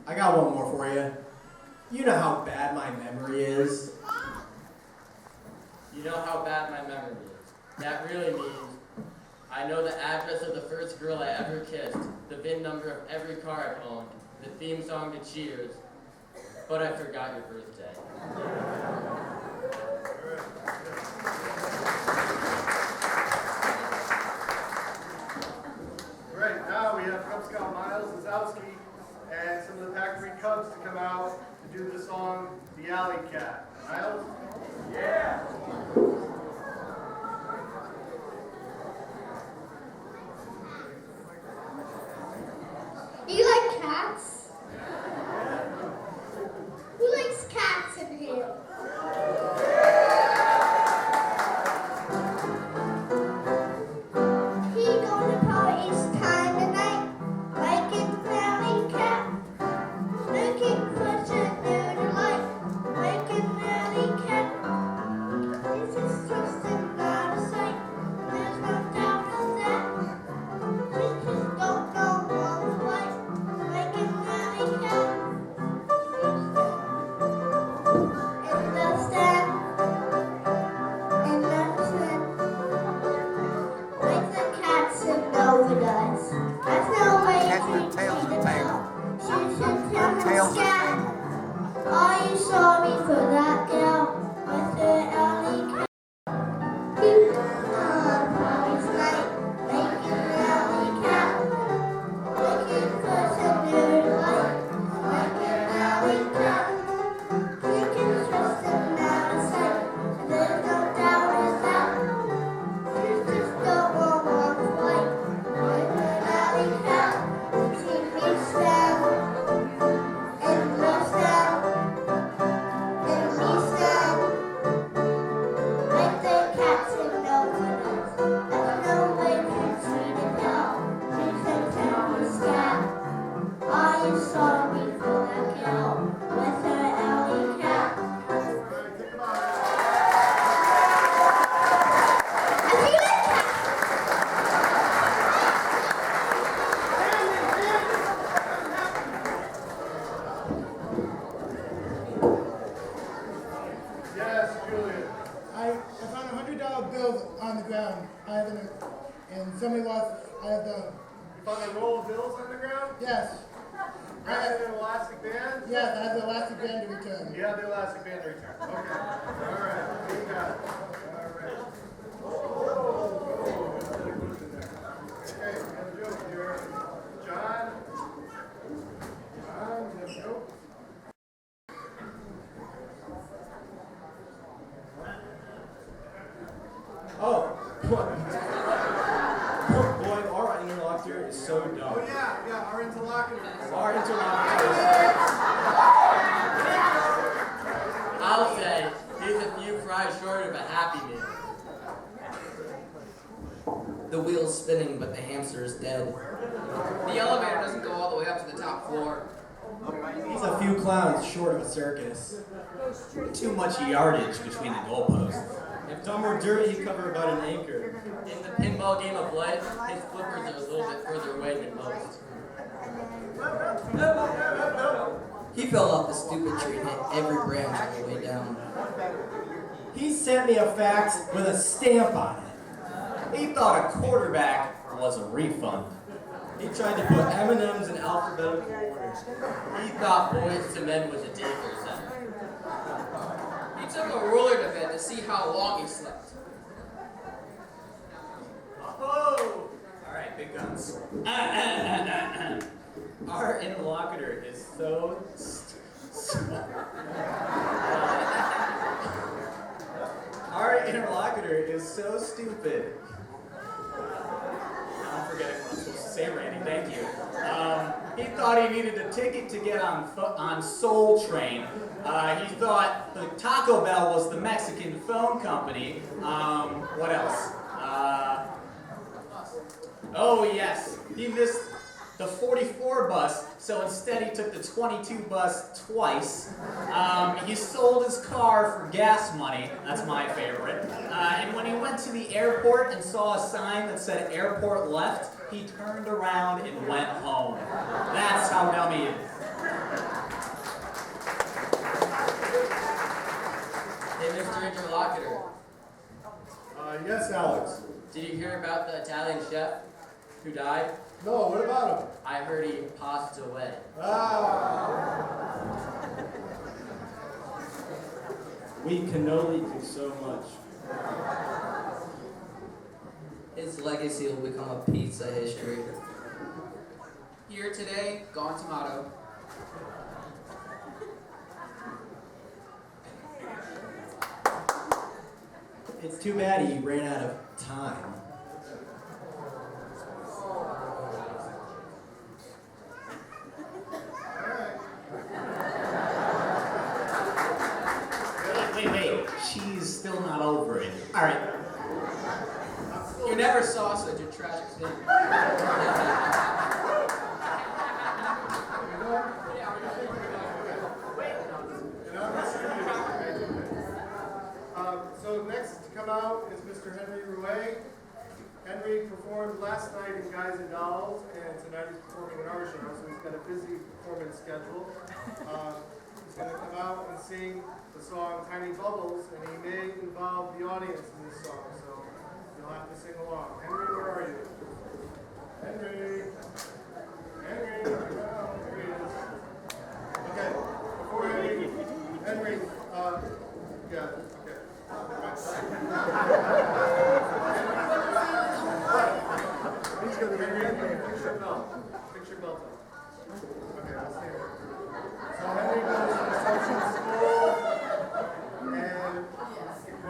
[SPEAKER 9] I got one more for you. You know how bad my memory is.
[SPEAKER 4] You know how bad my memory is. That really means I know the address of the first girl I ever kissed, the VIN number of every car I've owned, the theme song to Cheers, but I forgot your birthday.
[SPEAKER 2] Great, now we have Cub Scout Miles Zazowski and some of the Pack 3 Cubs to come out to do the song The Alley Cat. Miles? Yeah!
[SPEAKER 10] You like cats? Who likes cats in here? He going to parties time tonight, like an alley cat. Looking for some new delight, like an alley cat. This is just another sight, there's no doubt of that. She just don't know what's right, like an alley cat. And does that, and does that. Like the cats in overdose. That's no way to treat the tail. She should tell him scat. Are you sorry for that girl with her alley cat? You are always right, like an alley cat. Looking for some new light, like an alley cat. You can trust him out of sight, there's no doubt in that. You just don't want one fight, like an alley cat. She reaches down and looks down and leaves down, like the cats in overdose. There's no way to treat a girl. She should tell me scat. Are you sorry for that girl with her alley cat? I feel like cats.
[SPEAKER 2] Yes, Julian.
[SPEAKER 3] I found $100 bills on the ground. I have them, and somebody lost. I have the.
[SPEAKER 2] You found a roll of bills on the ground?
[SPEAKER 3] Yes.
[SPEAKER 2] Wrapped in an elastic band?
[SPEAKER 3] Yes, I have the elastic band to return.
[SPEAKER 2] You have the elastic band to return. Okay. All right. You got it. All right.
[SPEAKER 5] Oh, what? Oh boy, our interlocutor is so dumb.
[SPEAKER 2] Oh yeah, our interlocutor.
[SPEAKER 5] Our interlocutor
[SPEAKER 4] I'll say he's a few fries short of a Happy Meal.
[SPEAKER 6] The wheel's spinning, but the hamster is dead.
[SPEAKER 7] The elevator doesn't go all the way up to the top floor.
[SPEAKER 9] He's a few clowns short of a circus.
[SPEAKER 8] Too much yardage between the goalposts.
[SPEAKER 5] If Tom were dirty, he'd cover about an acre.
[SPEAKER 4] In the pinball game of life, his flippers are a little bit further away than most.
[SPEAKER 6] He fell off the stupid tree and hit every branch on the way down.
[SPEAKER 9] He sent me a fax with a stamp on it.
[SPEAKER 8] He thought a quarterback was a refund.
[SPEAKER 5] He tried to put M&Ms in alphabetical order.
[SPEAKER 4] He thought Boys to Men was a daycare center.
[SPEAKER 7] He took a ruler to bed to see how long he slept.
[SPEAKER 8] Oh! Alright, big guns. Our interlocutor is so Our interlocutor is so stupid. I'm forgetting what I'm supposed to say, Randy. Thank you. He thought he needed a ticket to get on Soul Train. He thought the Taco Bell was the Mexican phone company. What else? Oh yes, he missed the 44 bus, so instead he took the 22 bus twice. He sold his car for gas money, that's my favorite. And when he went to the airport and saw a sign that said airport left, he turned around and went home. That's how dumb he is.
[SPEAKER 4] Hey, Mr. Interlocutor,
[SPEAKER 2] Yes, Alex.
[SPEAKER 4] did you hear about the Italian chef who died?
[SPEAKER 2] No, what about him?
[SPEAKER 4] I heard he passed away.
[SPEAKER 5] We can only do so much.
[SPEAKER 6] His legacy will become a piece of history.
[SPEAKER 7] Here today, gone tomorrow.
[SPEAKER 9] It's too bad he ran out of time.
[SPEAKER 8] Wait. She's still not over it. Alright.
[SPEAKER 7] You never saw such a tragic thing.
[SPEAKER 2] So next to come out is Mr. Henry Rouet. Henry performed last night in Guys and Dolls, and tonight he's performing in our show, so he's got a busy performance schedule. He's going to come out and sing the song Tiny Bubbles, and he may involve the audience in this song, so you'll have to sing along. Henry, where are you? Henry, here he is. Okay, before Henry, yeah, okay. He's going to fix your belt. Fix your belt up. Okay, I'll stay here. So Henry goes to social school, and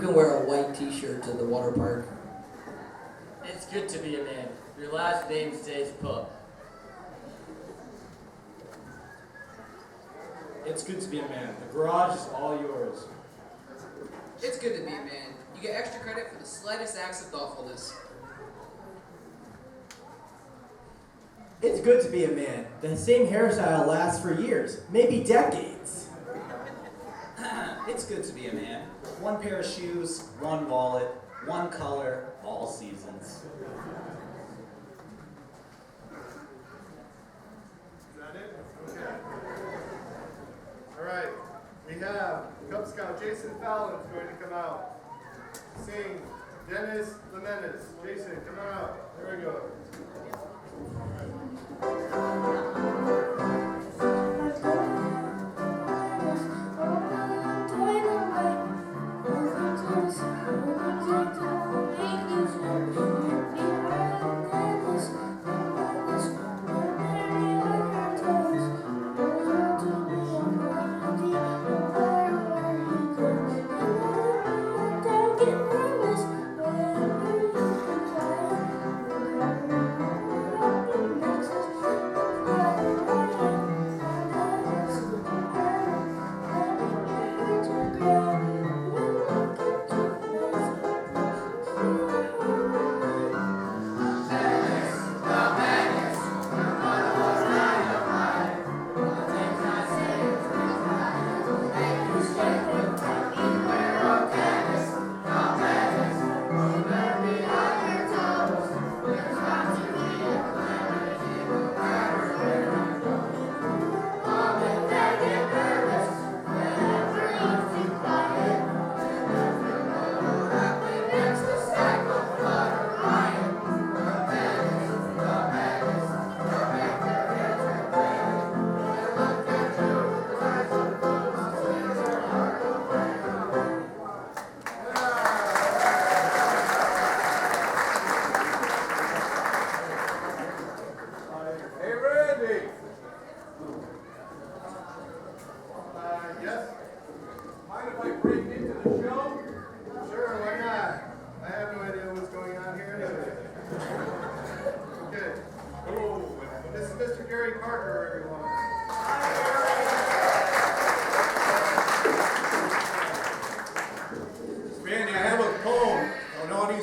[SPEAKER 6] can wear a white t-shirt to the water park.
[SPEAKER 4] It's good to be a man. Your last name stays put.
[SPEAKER 5] It's good to be a man. The garage is all yours.
[SPEAKER 7] It's good to be a man. You get extra credit for the slightest acts of thoughtfulness.
[SPEAKER 9] It's good to be a man. The same hairstyle lasts for years, maybe decades.
[SPEAKER 8] It's good to be a man. One pair of shoes, one wallet, one color, all seasons.
[SPEAKER 2] Is that it? Okay. All right. We have Cub Scout Jason Fallon is going to come out. Sing Dennis Lemenes. Jason, come on out. There we go.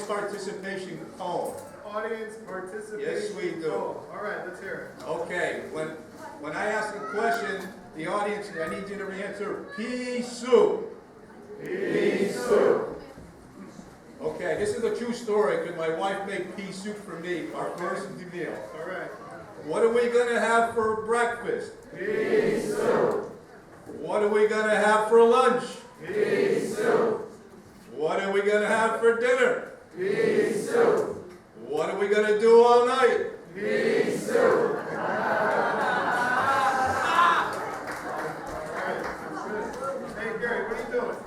[SPEAKER 13] Participation poem.
[SPEAKER 2] Audience participation.
[SPEAKER 13] Yes, we do.
[SPEAKER 2] Oh, all right, let's hear it.
[SPEAKER 13] Okay, when I ask a question, the audience, I need you to answer pea soup. Pea soup. Okay, this is a true story because my wife made pea soup for me, our first meal.
[SPEAKER 2] All right.
[SPEAKER 13] What are we going to have for breakfast? Pea soup. What are we going to have for lunch? Pea soup. What are we going to have for dinner? Pea soup. What are we going to do all night? Pea soup.
[SPEAKER 2] Hey, Gary, what are you doing?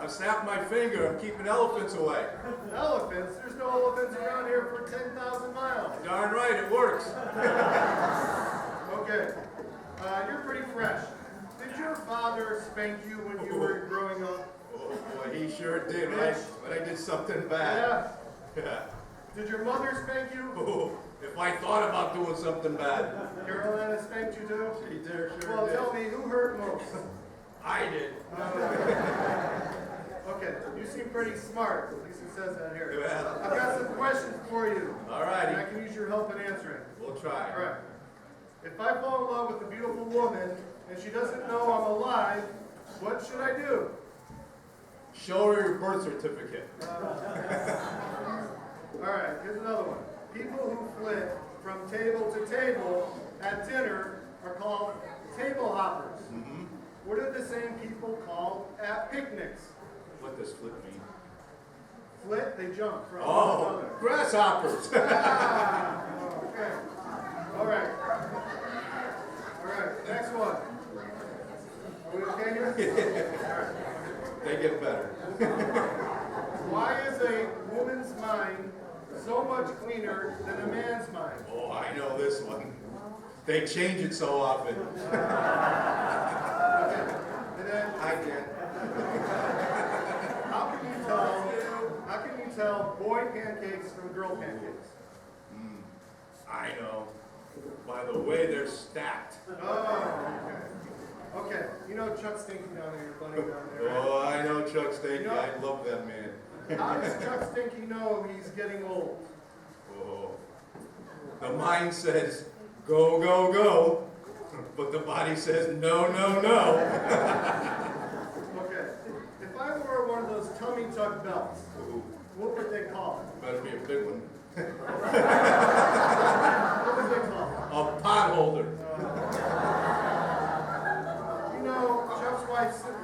[SPEAKER 13] I'm snapping my finger. I'm keeping elephants away.
[SPEAKER 2] Elephants? There's no elephants around here for 10,000 miles.
[SPEAKER 13] Darn right, it works.
[SPEAKER 2] Okay. You're pretty fresh. Did your father spank you when you were growing up?
[SPEAKER 13] Oh boy, he sure did, right? When I did something bad.
[SPEAKER 2] Yeah. Did your mother spank you?
[SPEAKER 13] Oh, if I thought about doing something bad.
[SPEAKER 2] Carolina spanked you too?
[SPEAKER 13] She did, sure
[SPEAKER 2] Well,
[SPEAKER 13] did.
[SPEAKER 2] tell me, who hurt most?
[SPEAKER 13] I did.
[SPEAKER 2] Okay, you seem pretty smart. At least it says that here.
[SPEAKER 13] Well.
[SPEAKER 2] I've got some questions for you.
[SPEAKER 13] All righty.
[SPEAKER 2] And I can use your help in answering.
[SPEAKER 13] We'll try.
[SPEAKER 2] All right. If I fall in love with a beautiful woman and she doesn't know I'm alive, what should I do?
[SPEAKER 13] Show her your birth certificate.
[SPEAKER 2] All right, here's another one. People who flit from table to table at dinner are called table hoppers.
[SPEAKER 13] Mm-hmm.
[SPEAKER 2] What are the same people called at picnics?
[SPEAKER 13] What does flip mean?
[SPEAKER 2] Flit, they jump from one
[SPEAKER 13] Oh,
[SPEAKER 2] another.
[SPEAKER 13] grasshoppers.
[SPEAKER 2] Ah, okay. All right. All right, next one. Are we okay here? All right.
[SPEAKER 13] They get better.
[SPEAKER 2] Why is a woman's mind so much cleaner than a man's mind?
[SPEAKER 13] Oh, I know this one. They change it so often.
[SPEAKER 2] And then,
[SPEAKER 13] I can.
[SPEAKER 2] how can you tell tell boy pancakes from girl pancakes?
[SPEAKER 13] I know. By the way they're stacked.
[SPEAKER 2] Oh, okay. Okay, you know Chuck Stinky down there, your buddy down there, right?
[SPEAKER 13] Oh, I know Chuck Stinky.
[SPEAKER 2] You know-
[SPEAKER 13] I love that man.
[SPEAKER 2] How does Chuck Stinky know he's getting old?
[SPEAKER 13] Oh. The mind says, go, go, go. But the body says, no, no, no.
[SPEAKER 2] Okay, if I wore one of those tummy tuck belts,
[SPEAKER 13] Ooh,
[SPEAKER 2] what would they call it?
[SPEAKER 13] better be a big one.
[SPEAKER 2] What would they call it?
[SPEAKER 13] A pot holder.
[SPEAKER 2] You know Chuck's wife, Sue.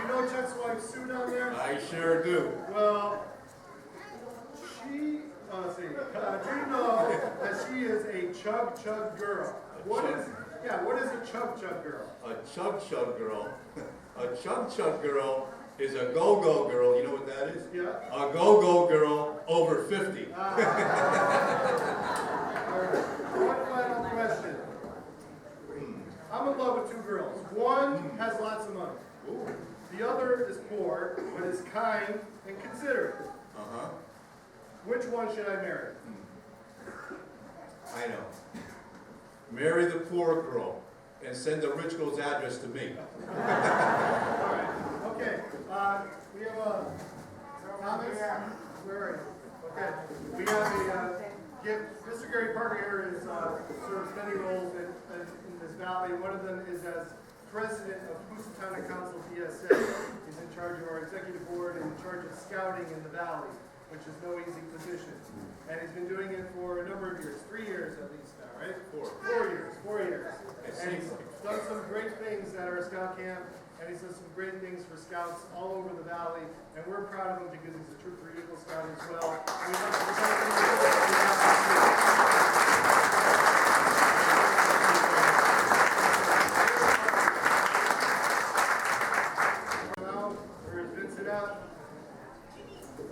[SPEAKER 2] You know Chuck's wife, Sue, down there?
[SPEAKER 13] I sure do.
[SPEAKER 2] Well, she, let's see, do you know that she is a chug chug girl? What is a chug chug girl?
[SPEAKER 13] A chug chug girl. A chug chug girl is a go go girl. You know what that is?
[SPEAKER 2] Yeah.
[SPEAKER 13] A go go girl over 50.
[SPEAKER 2] All right. One final question. I'm in love with two girls. One has lots of money.
[SPEAKER 13] Ooh.
[SPEAKER 2] The other is poor, but is kind and considerate.
[SPEAKER 13] Uh-huh.
[SPEAKER 2] Which one should I marry?
[SPEAKER 13] I know. Marry the poor girl and send the rich girl's address to me.
[SPEAKER 2] All right. Okay. We have a Thomas. Where are you? Okay. We have a gift. Mr. Gary Parker here is serves many roles in this valley. One of them is as president of Housatonic Council PSA. He's in charge of our executive board and in charge of scouting in the valley, which is no easy position. And he's been doing it for a number of years, 3 years at least now, right? 4 years. And he's done some great things at our scout camp, and he's done some great things for scouts all over the valley, and we're proud of him because he's a Troop 3 Eagle Scout as well. And we'd like to thank him for what he has to do. Now, where's Vincent at?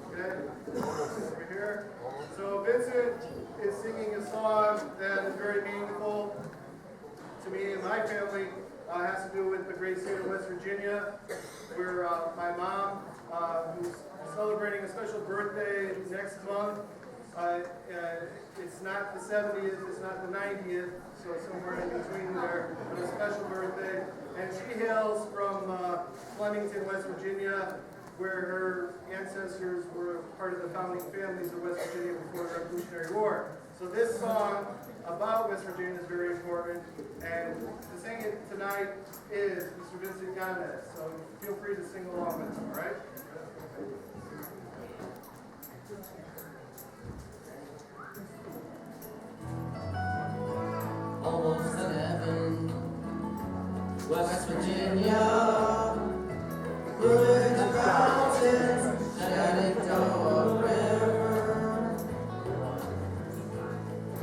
[SPEAKER 2] Okay, over here. So Vincent is singing a song that is very meaningful to me and my family. Has to do with the great state of West Virginia, where my mom, who's celebrating a special birthday next month. It's not the 70th, it's not the 90th, so somewhere in between there, but a special birthday. And she hails from Flemington, West Virginia, where her ancestors were part of the founding families of West Virginia before the Revolutionary War. So this song about West Virginia is very important, and to sing it tonight is Mr. Vincent Yanez. So feel free to sing along with him, all right?
[SPEAKER 4] Almost to heaven, West Virginia, bridge of mountains, Shenandoah River.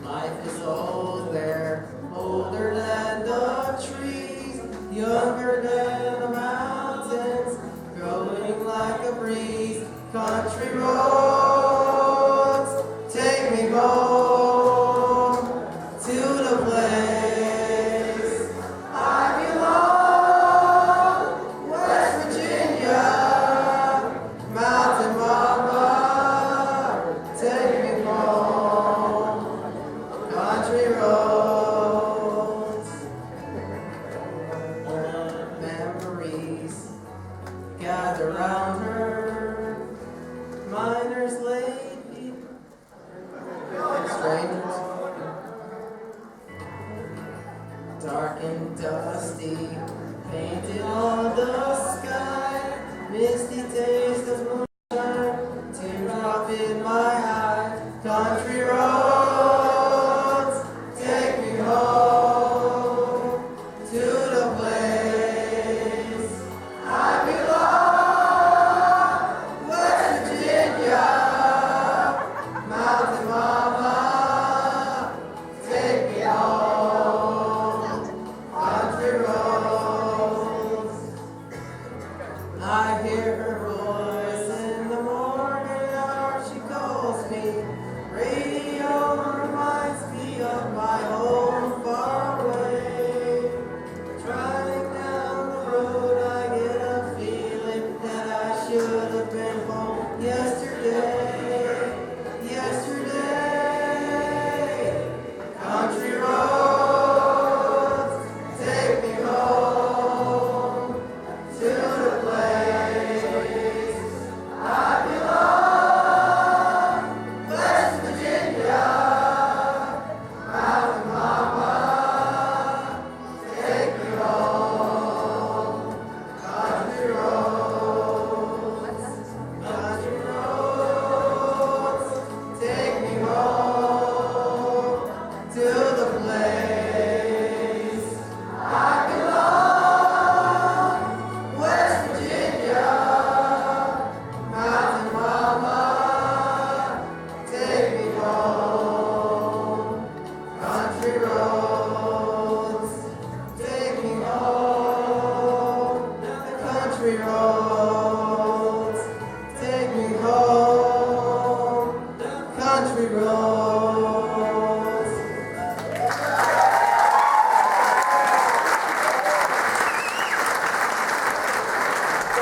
[SPEAKER 4] Life is old there, older than the trees, younger than the mountains, growing like a breeze. Country roads, take me home to the place I belong, West Virginia, Mountain Mama, take me home, country roads, old memories gather round her, miners, lady, and strangers. Dark and dusty, painted on the sky, misty taste of moonshine, teardrop in my eye. Country roads, take me home to the place I belong, West Virginia, Mountain Mama, take me home, country roads. I hear her voice in the morning hour, she calls me. Radio reminds me of my home far away. Driving down the road, I get a feeling that I should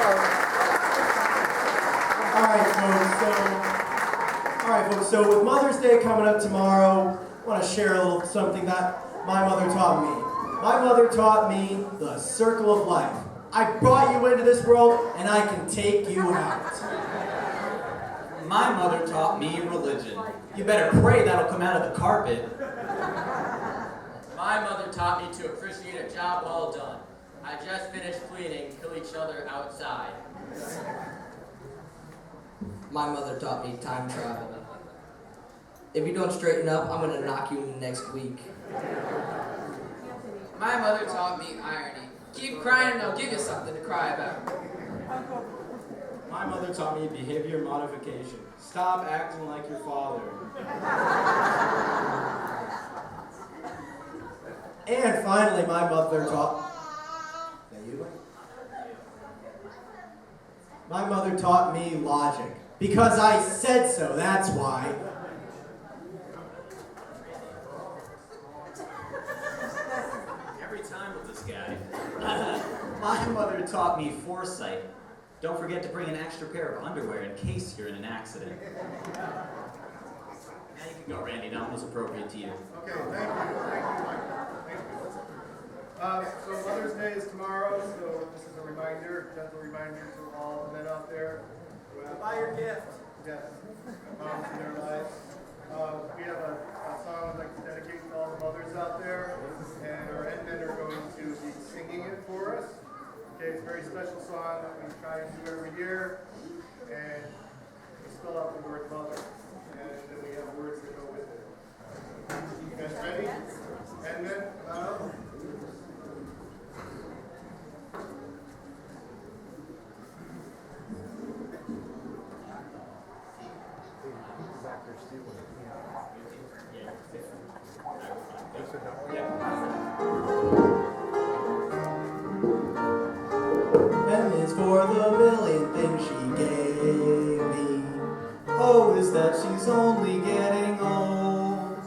[SPEAKER 9] All right, folks. So with Mother's Day coming up tomorrow, I want to share a little something that my mother taught me. My mother taught me the circle of life. I brought you into this world, and I can take you out.
[SPEAKER 8] My mother taught me religion. You better pray that'll come out of the carpet.
[SPEAKER 4] My mother taught me to appreciate a job well done. I just finished cleaning, kill each other outside.
[SPEAKER 6] My mother taught me time travel. If you don't straighten up, I'm gonna knock you in next week.
[SPEAKER 7] My mother taught me irony. Keep crying and I'll give you something to cry about.
[SPEAKER 5] My mother taught me behavior modification. Stop acting like your father.
[SPEAKER 9] And finally, my mother taught... My mother taught me logic. Because I said so, that's why.
[SPEAKER 8] Every time with this guy. My mother taught me foresight. Don't forget to bring an extra pair of underwear in case you're in an accident. Now you can go, Randy. That one was appropriate to you.
[SPEAKER 2] Okay, thank you, Mike. Thank you. So Mother's Day is tomorrow, so this is a reminder, gentle reminder to all the men out there.
[SPEAKER 9] Buy your gift.
[SPEAKER 2] Yes, moms in their lives. We have a song I'd like to dedicate to all the mothers out there, and our end men are going to be singing it for us. Okay, it's a very special song that we try and do every year, and we spell out the word mother, and then we have words that go with it. You guys ready? And then,
[SPEAKER 9] M is for the million things she gave me. O is that she's only getting old.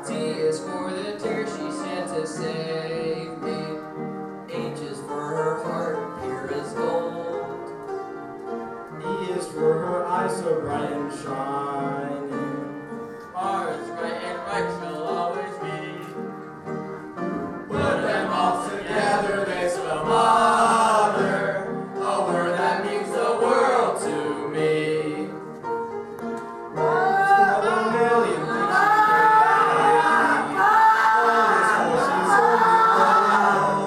[SPEAKER 7] T is for the tears she shed to save me.
[SPEAKER 6] H is for her heart, pure as gold.
[SPEAKER 5] E is for her eyes so bright and shining.
[SPEAKER 4] R is right and right shall always be.
[SPEAKER 5] Put them all together, they spell mother, a word that means the world to me. For the million things she gave me, all is for she's only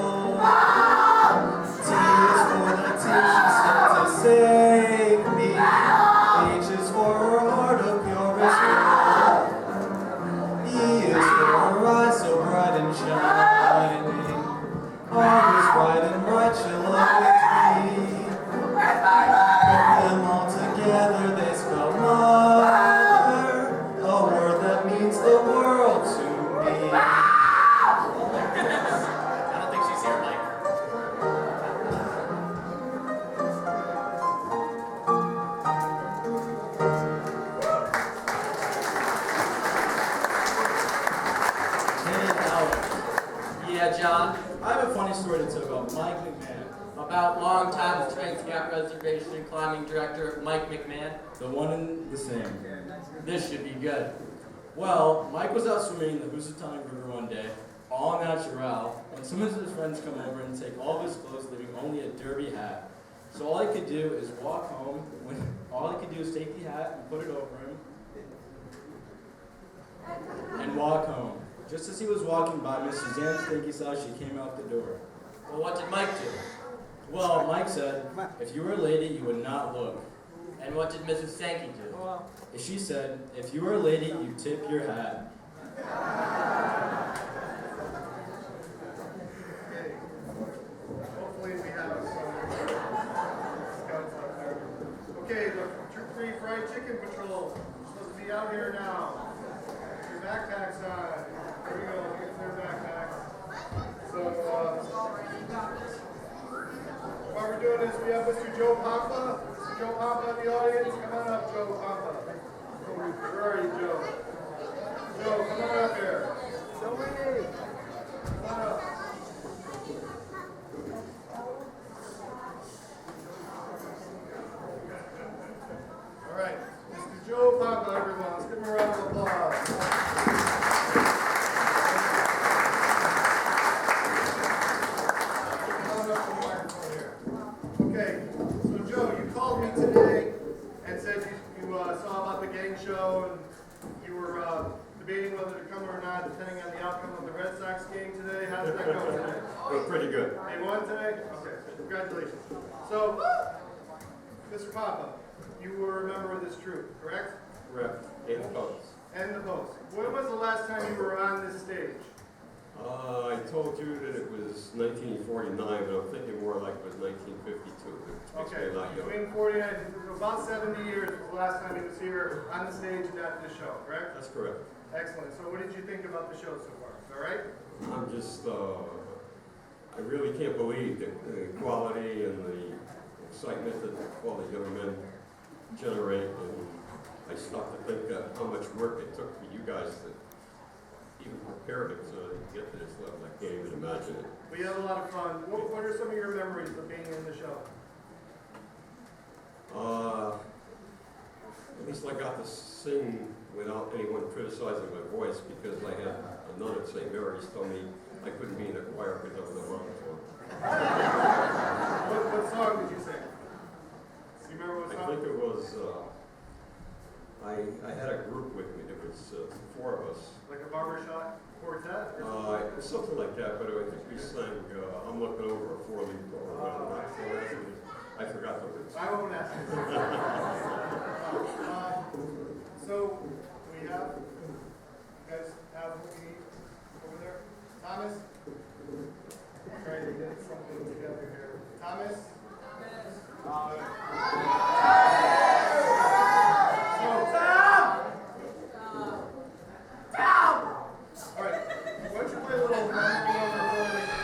[SPEAKER 5] grown. T is for the tears she sent to save me. H is for her heart of purest gold. E is for her eyes so bright and shining. Always bright and bright she'll always be. Put them all together, they spell mother, a word that means the world to me.
[SPEAKER 8] I don't think she's here, Mike.
[SPEAKER 4] Yeah, John?
[SPEAKER 5] I have a funny story to tell about Mike McMahon.
[SPEAKER 4] About longtime Strength Gap Reservation climbing director Mike McMahon.
[SPEAKER 5] The one and the same.
[SPEAKER 4] This should be good.
[SPEAKER 5] Well, Mike was out swimming in the Housatonic River one day, all natural, when some of his friends come over and take all of his clothes, leaving only a derby hat. So all he could do is walk home. All he could do is take the hat and put it over him and walk home. Just as he was walking by, Miss Suzanne Stinky saw she came out the door.
[SPEAKER 4] Well, what did Mike do?
[SPEAKER 5] Well, Mike said, if you were a lady, you would not look.
[SPEAKER 4] And what did Mrs. Sankey do?
[SPEAKER 5] She said, if you were a lady, you tip your hat.
[SPEAKER 2] okay. Hopefully we have some scouts out there. Okay, the Troop 3 Fried Chicken Patrol is supposed to be out here now. Get your backpacks on. There we go, get their backpacks. So, what we're doing is we have Mr. Joe Pampa. Mr. Joe Pampa in the audience. Come on up, Joe Pampa. Where are you, Joe? Joe, come on up here. Come on up. saw about the gang show, and you were debating whether to come or not, depending on the outcome of the Red Sox game today. How did that go today?
[SPEAKER 13] Well, pretty good.
[SPEAKER 2] They won today? Okay, congratulations. So, Mr. Papa, you were a member of this troop, correct?
[SPEAKER 14] Correct. In post.
[SPEAKER 2] And the Post. When was the last time you were on this stage?
[SPEAKER 14] I told you that it was 1949, but I'm thinking more like it was 1952.
[SPEAKER 2] Okay,
[SPEAKER 14] Not young.
[SPEAKER 2] between 49, about 70 years was the last time he was here on the stage and at this show, correct?
[SPEAKER 14] That's correct.
[SPEAKER 2] Excellent. So what did you think about the show so far? All right?
[SPEAKER 14] I'm just, I really can't believe the quality and the excitement that all the young men generate. And I stop to think how much work it took for you guys to even prepare it so they could get to this level. I can't even imagine it.
[SPEAKER 2] We had a lot of fun. What are some of your memories of being in the show?
[SPEAKER 14] At least I got to sing without anyone criticizing my voice because I had a nun at St. Mary's tell me I couldn't be in a choir because I was a monotone.
[SPEAKER 2] What song did you sing? Do you remember what
[SPEAKER 14] I
[SPEAKER 2] song?
[SPEAKER 14] think it was, I had a group with me. There was four of us.
[SPEAKER 2] Like a barbershop quartet? Or
[SPEAKER 14] It was something like that, but I think we sang I'm Looking Over a Four-Leaf Clover. I forgot the words.
[SPEAKER 2] I won't ask you. So, we have, you guys have what we need over there? Thomas? I'm trying to get something together here. Thomas? All right, why don't you play a little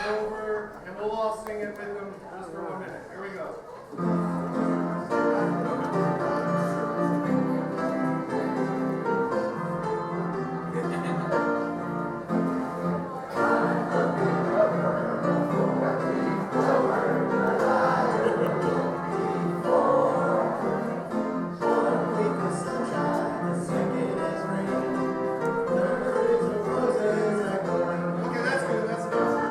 [SPEAKER 2] over, and we'll all sing it with them just for 1 minute. Here we go. Okay, that's good. That's enough.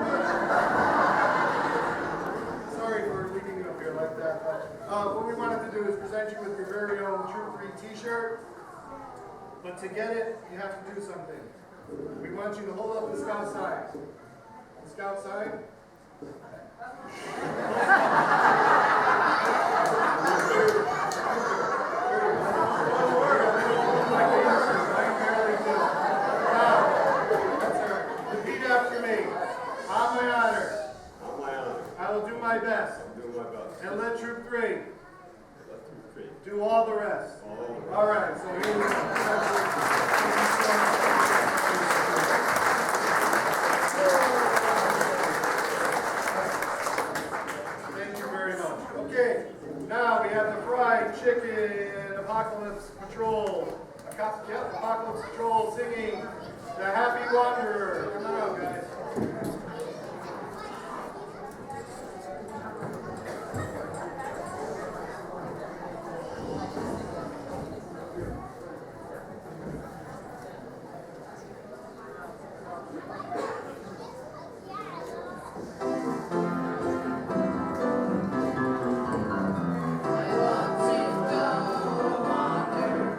[SPEAKER 2] Sorry for leaving you up here like that. But what we wanted to do is present you with your very own Troop 3 t-shirt. But to get it, you have to do something. We want you to hold up the scout sign. The scout sign. Repeat after me. On my honor,
[SPEAKER 14] On my honor,
[SPEAKER 2] I will do my best.
[SPEAKER 14] I'm doing my best.
[SPEAKER 2] And let Troop 3
[SPEAKER 14] Let them create.
[SPEAKER 2] do all the rest. All right, so here we go. Thank you very much. Okay, now we have the fried chicken Apocalypse Patrol. Apocalypse Patrol singing The Happy Wanderer. Come on out, guys.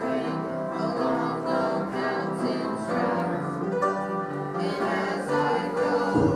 [SPEAKER 10] Along the mountain track, and as I go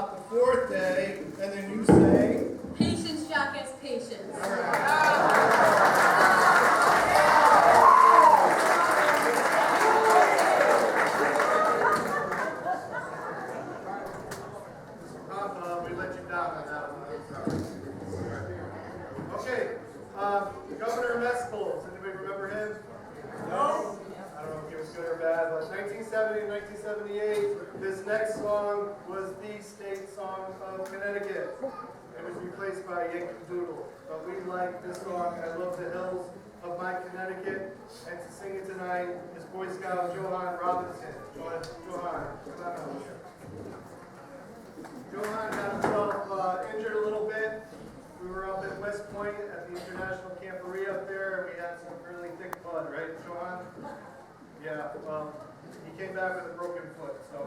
[SPEAKER 2] about the fourth day, and then you say,
[SPEAKER 12] Patience, Jacques, patience.
[SPEAKER 2] all right. We let you down on that one. I'm sorry. Okay, Governor Mescals. Anybody remember him? No? I don't know if he was good or bad, but 1970 and 1978, this next song was the state song of Connecticut. It was replaced by Yankee Doodle. But we like this song, I Love the Hills of My Connecticut. And to sing it tonight is Boy Scout Johan Robinson. Johan, come on up. Johan got himself injured a little bit. We were up at West Point at the International Camporee up there, and we had some really thick blood, right, Johan? Yeah, well, he came back with a broken foot, so,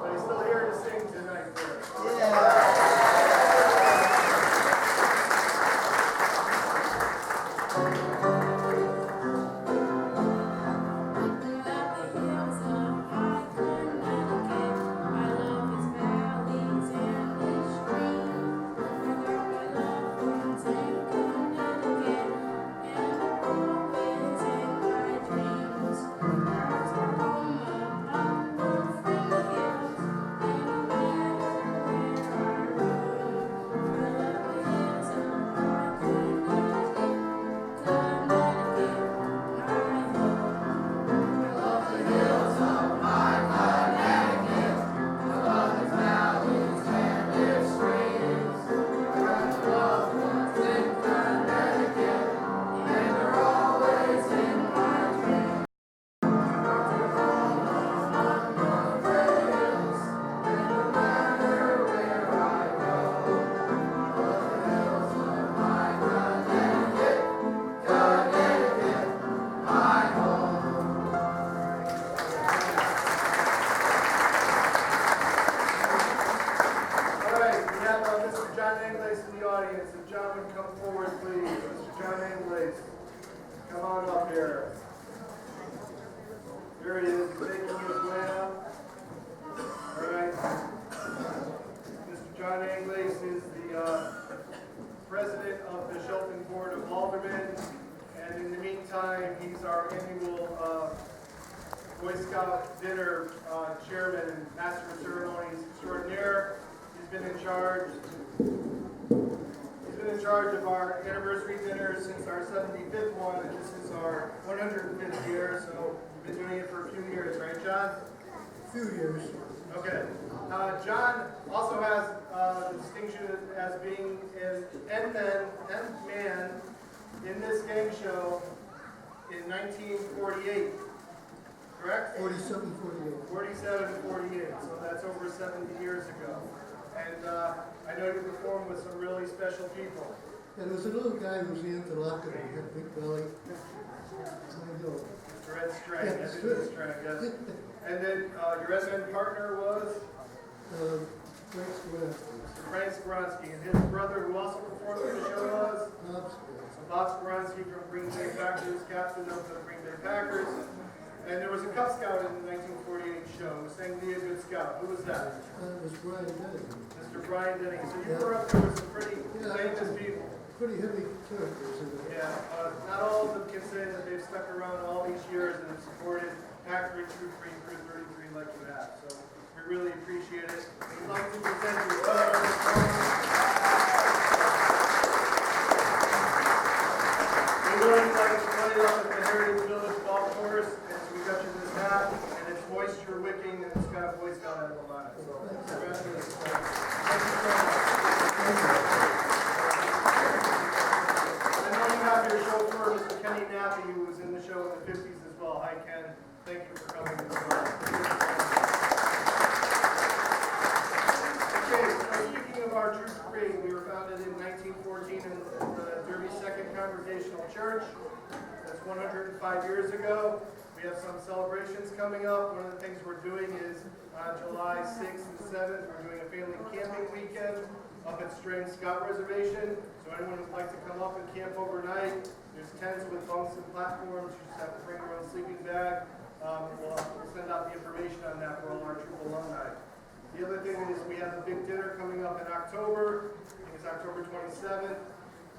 [SPEAKER 2] but he's still here to sing tonight for us. Yeah. Boy Scout dinner chairman and master of ceremonies extraordinaire. He's been in charge of our anniversary dinner since our 75th one, and this is our 105th year, so we've been doing it for a few years, right, John?
[SPEAKER 1] A few years.
[SPEAKER 2] Okay. John also has the distinction as being an end-man in this game show in 1948. Correct?
[SPEAKER 1] 47, 48.
[SPEAKER 2] 47, 48, so that's over 70 years ago. And I know you performed with some really special people.
[SPEAKER 1] And there was a little guy who was the interlocutor. He had a big belly.
[SPEAKER 2] Red Strang, that's Red Strang, yes. And then your SN partner was?
[SPEAKER 1] Frank Skowronski.
[SPEAKER 2] Frank Skowronski. And his brother, who also performed in the show, was? Bob Skowronski from Green Bay Packers, captain of the Green Bay Packers. And there was a Cub Scout in the 1948 show who sang Be a Good Scout. Who was that?
[SPEAKER 1] It was Brian Denny.
[SPEAKER 2] Mr. Brian Denny. So you were up there with some pretty famous people.
[SPEAKER 1] Pretty heavy characters in it.
[SPEAKER 2] Yeah, not all of them can say that they've stuck around all these years and have supported Packard Troop 3 through 33 like you have. So we really appreciate it. We'd like to present you we learned like to play up at the Heritage Village Golf Course, and so we got you this hat, and it's moisture wicking, and it's got a Boy Scout emblem on it. So congratulations. Thank you so much. I know you have your chauffeur, Mr. Kenny Nappy, who was in the show in the 50s as well. Hi, Ken. Thank you for coming as well. Okay, so speaking of our Troop 3, we were founded in 1914 in the 32nd Congregational Church. That's 105 years ago. We have some celebrations coming up. One of the things we're doing is on July 6th and 7th, we're doing a family camping weekend up at Strain Scout Reservation. So anyone who'd like to come up and camp overnight, there's tents with bunks and platforms. You just have to bring your own sleeping bag. We'll send out the information on that for all our troop alumni. The other thing is we have have a big dinner coming up in October. I think it's October 27th.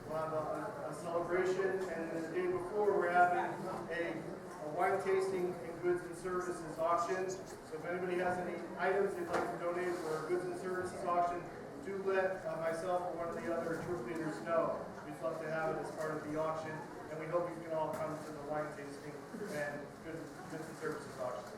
[SPEAKER 2] We'll have a celebration, and then the day before we're having a wine tasting and goods and services auction. So if anybody has any items they'd like to donate for a goods and services auction, do let myself or one of the other troop leaders know. We'd love to have it as part of the auction, and we hope you can all come to the wine tasting and goods and services auction.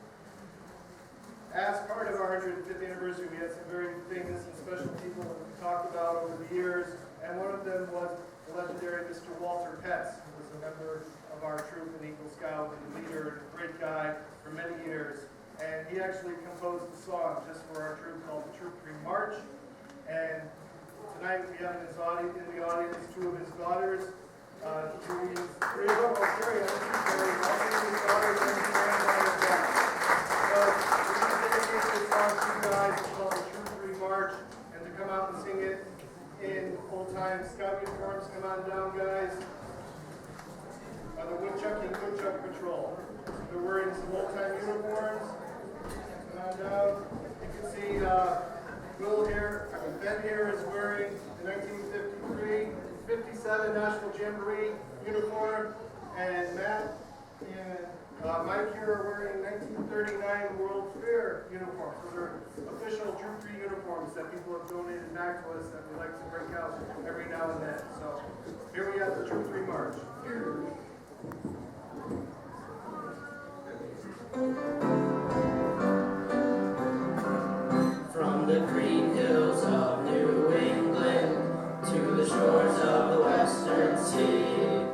[SPEAKER 2] As part of our 150th anniversary, we had some very famous and special people that we talked about over the years, and one of them was the legendary Mr. Walter Petz, who was a member of our troop and Eagle Scout and leader and a great guy for many years. And he actually composed a song just for our troop called the Troop 3 March. And tonight we have in the audience two of his daughters. Three of them, Terry, his daughters and his granddaughter Jack. So we're going to dedicate this song to you guys. It's called the Troop 3 March, and to come out and sing it in old-time Scout uniforms. Come on down, guys. The Woodchuck Patrol. They're wearing some old-time uniforms. Come on down. You can see Ben here is wearing the 1953, 57 National Jamboree uniform, and Matt and Mike here are wearing 1939 World Fair uniforms. Those are official Troop 3 uniforms that people have donated back to us that we like to break out every now and then. So here we have the Troop 3 March.
[SPEAKER 15] From the green hills of New England to the shores of the Western Sea,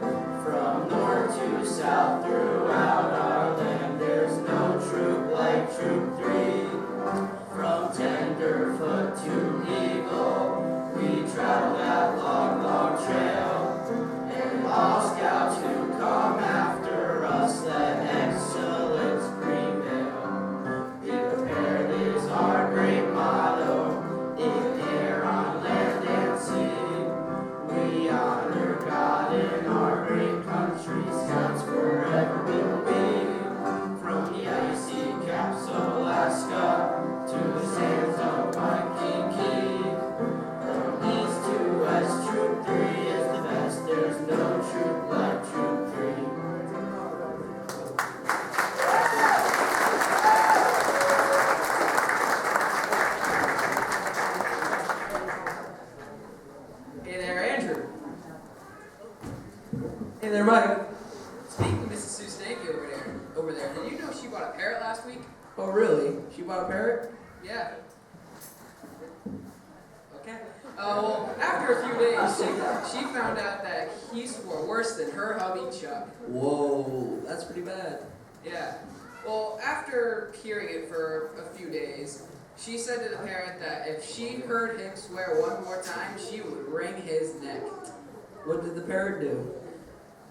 [SPEAKER 15] from north to south throughout our land, there's no troop like Troop 3. From Tenderfoot to Eagle, we travel that long, long trail, and all scouts who come after us, let excellence prevail. Be prepared is our great motto, in air, on land and sea. We honor God in our great country, scouts forever will be. From the icy caps of Alaska to the sands of Waikiki, from east to west, Troop 3 is the best. There's no troop like Troop 3.
[SPEAKER 7] Hey there, Andrew.
[SPEAKER 6] Hey there, Mike.
[SPEAKER 7] Speaking of Mrs. Sue Stanky over there, did you know she bought a parrot last week?
[SPEAKER 6] Oh, really? She bought a parrot?
[SPEAKER 7] Yeah. Okay. Well, after a few days, she found out that he swore worse than her hubby Chuck.
[SPEAKER 6] Whoa, that's pretty bad.
[SPEAKER 7] Yeah. Well, after hearing it for a few days, she said to the parrot that if she heard him swear one more time, she would wring his neck.
[SPEAKER 6] What did the parrot do?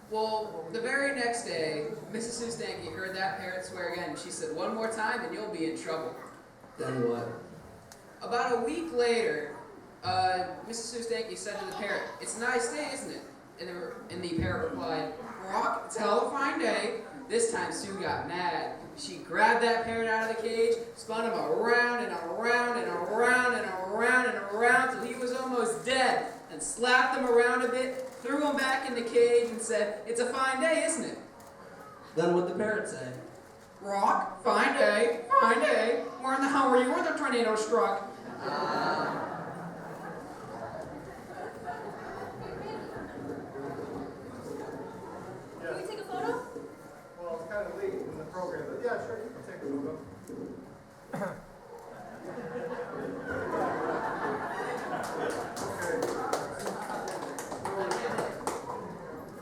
[SPEAKER 7] Well, the very next day, Mrs. Sue Stanky heard that parrot swear again. She said, "One more time and you'll be in trouble."
[SPEAKER 6] Then what?
[SPEAKER 7] About a week later, Mrs. Sue Stanky said to the parrot, "It's a nice day, isn't it?" And the parrot replied, "Rock, it's a hell of a fine day." This time Sue got mad. She grabbed that parrot out of the cage, spun him around and around and around and around and around till he was almost dead, and slapped him around a bit, threw him back in the cage and said, "It's a fine day, isn't it?"
[SPEAKER 6] Then what'd the parrot say?
[SPEAKER 7] "Rock, fine day, fine day. Where in the hell were you when the tornado struck?"
[SPEAKER 12] Can we take a photo?
[SPEAKER 2] Well, it's kind of late in the program, but yeah, sure, you can take a photo.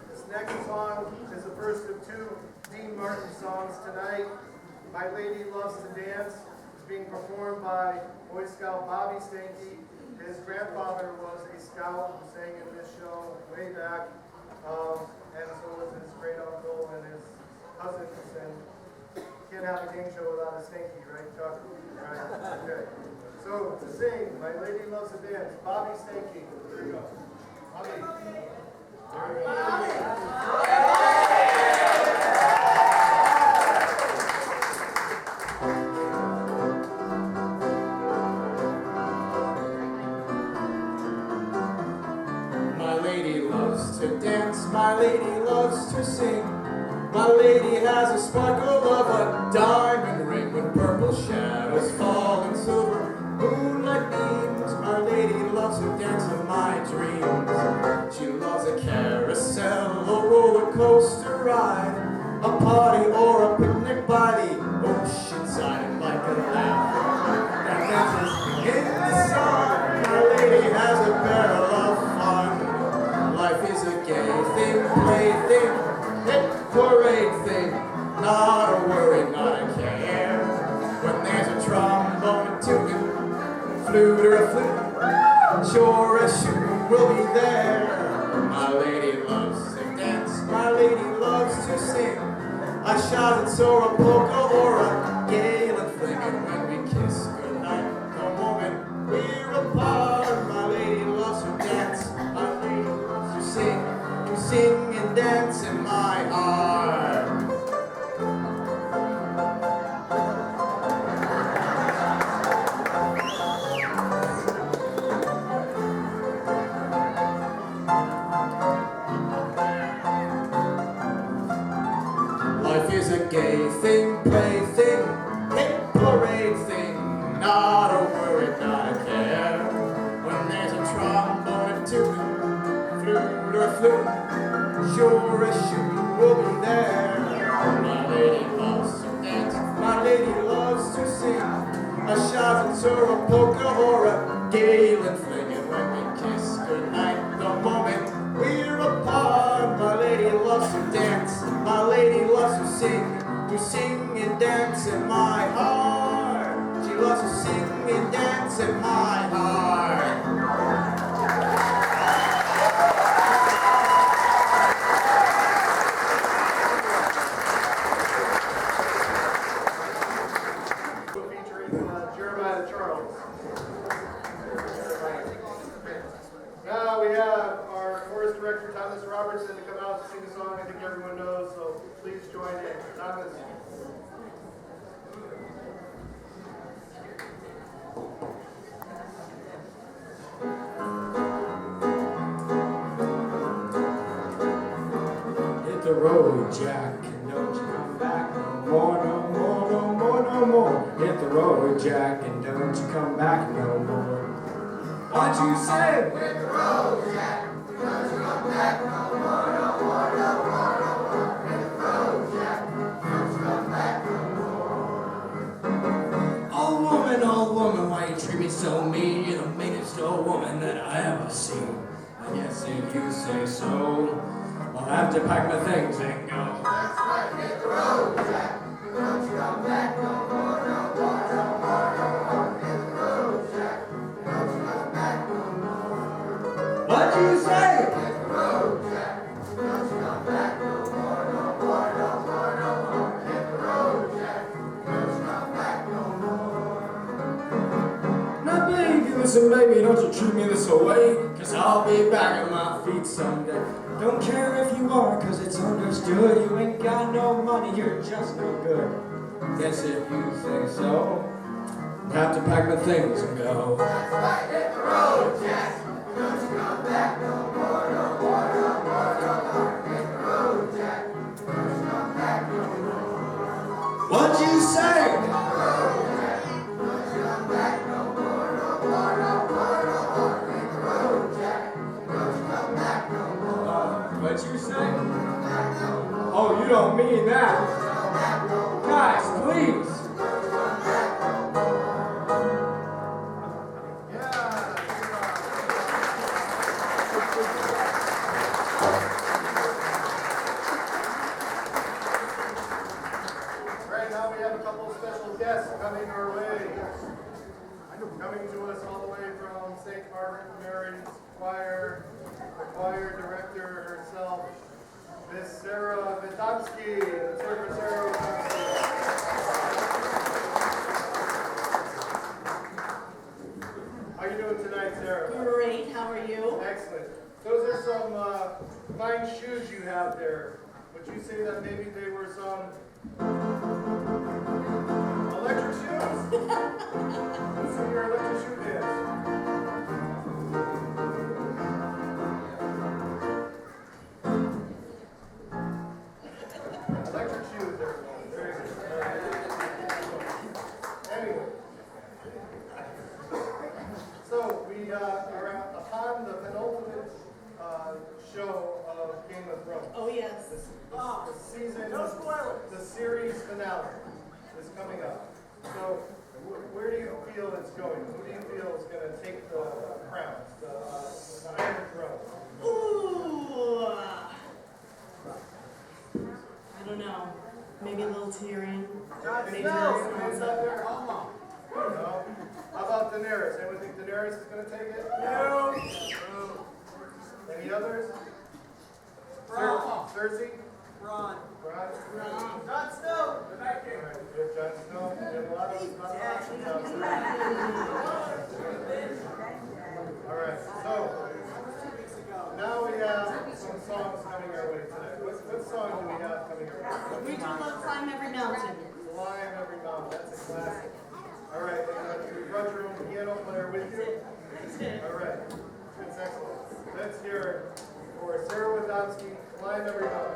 [SPEAKER 2] This next song is the first of two Dean Martin songs tonight. My Lady Loves to Dance is being performed by Boy Scout Bobby Stanky. His grandfather was a scout who sang in this show way back, and so was his great uncle and his cousins. And can't have a game show without a Stanky, right, Chuck? Right. Okay. So to sing, My Lady Loves to Dance, Bobby Stanky. Here you go. Bobby. There you go.
[SPEAKER 9] to dance, my lady loves to sing. My lady has a sparkle of a diamond ring when purple shadows fall in silver moonlight beams. My lady loves to dance in my dreams. She loves a carousel, a roller coaster ride, a party or a picnic by the ocean side, and like a laugh that dances in the sun. My lady has a barrel of fun. Life is a gay thing, plaything, hit parade thing, not a worry, not a care. When there's a trombone, a tune, flute or a flute, sure as shoot will be there. My lady loves to dance, my lady loves to sing. I shout at Sora polka or a Galen fling, and when we kiss goodnight, the moment we're apart. My lady loves to dance, my lady loves to sing. You sing and dance in my heart. Life is a gay thing, plaything, hit parade thing, not a worry, not a care. When there's a trombone, a tune, flute or a flute, sure as shoot will be there. My lady loves to dance, my lady loves to sing. A shout or a polka or a Galen fling, and when we kiss goodnight, the moment we're apart. My lady loves to dance, my lady loves to sing. To sing and dance in my heart. She loves to sing and dance in my heart.
[SPEAKER 2] Featuring Jeremiah Charles. Now we have our chorus director, Thomas Robertson, to come out and sing a song I think everyone knows, so please join in. Thomas.
[SPEAKER 5] Hit the road, Jack, and don't you come back no more, no more, no more, no more. Hit the road, Jack, and don't you come back no more. What'd you say? Hit the road, Jack, don't you come back no more, no more, no more, no more. Hit the road, Jack, don't you come back no more. Old woman, why you treat me so mean? You're the meanest old woman that I ever seen. I guess if you say so, I'll have to pack my things and go. That's right, hit the road, Jack. Don't you come back no more, no more, no more, no more. Hit the road, Jack. Don't you come back no more. What'd you say? Hit the road, Jack. Don't you come back no more, no more, no more, no more. Hit the road, Jack. Don't you come back no more. Now, baby, listen, baby, don't you treat me this way, 'cause I'll be back on my feet someday. Don't care if you are, 'cause it's understood. You ain't got no money, you're just no good. Guess if you think so, I'll have to pack my things and go. That's right, hit the road, Jack. Don't you come back no more, no more, no more, no more. Hit the road, Jack. Don't you come back no more. What'd you say? Hit the road, Jack. Don't you come back no more, no more, no more, no more. Hit the road, Jack. Don't you come back no more. What'd you say? Oh, you don't mean that. Guys, please.
[SPEAKER 2] Right now we have a couple of special guests coming our way. Coming to us all the way from St. Margaret Mary's Choir, the choir director herself, Miss Sarah Vitomsky, the server Sarah Vitomsky. How are you doing tonight, Sarah?
[SPEAKER 16] Great, how are you?
[SPEAKER 2] Excellent. Those are some fine shoes you have there. Would you say that maybe they were some electric shoes? Let's see your electric shoe dance. So we are upon the penultimate show of Game of Thrones.
[SPEAKER 16] Oh, yes.
[SPEAKER 2] The season, the series finale is coming up. So where do you feel it's going? Who do you feel is going to take the crown, the Iron Throne?
[SPEAKER 16] Ooh. I don't know. Maybe a little Tyrion. Maybe Sansa.
[SPEAKER 2] No. How about Daenerys? Anyone think Daenerys is going to take it?
[SPEAKER 3] No.
[SPEAKER 2] Any others? Cersei?
[SPEAKER 3] Ron.
[SPEAKER 2] Ron?
[SPEAKER 3] Jon Snow.
[SPEAKER 2] All right, we have Jon Snow. We have a lot of options out there. All right, so now we have some songs coming our way tonight. What song do we have coming our way?
[SPEAKER 16] We do love Climb Every Mountain.
[SPEAKER 2] Climb Every Mountain. That's a classic. All right, you brought your own piano player with you? All right, that's excellent. Let's hear it for Sarah Wadowski, Climb Every Mountain.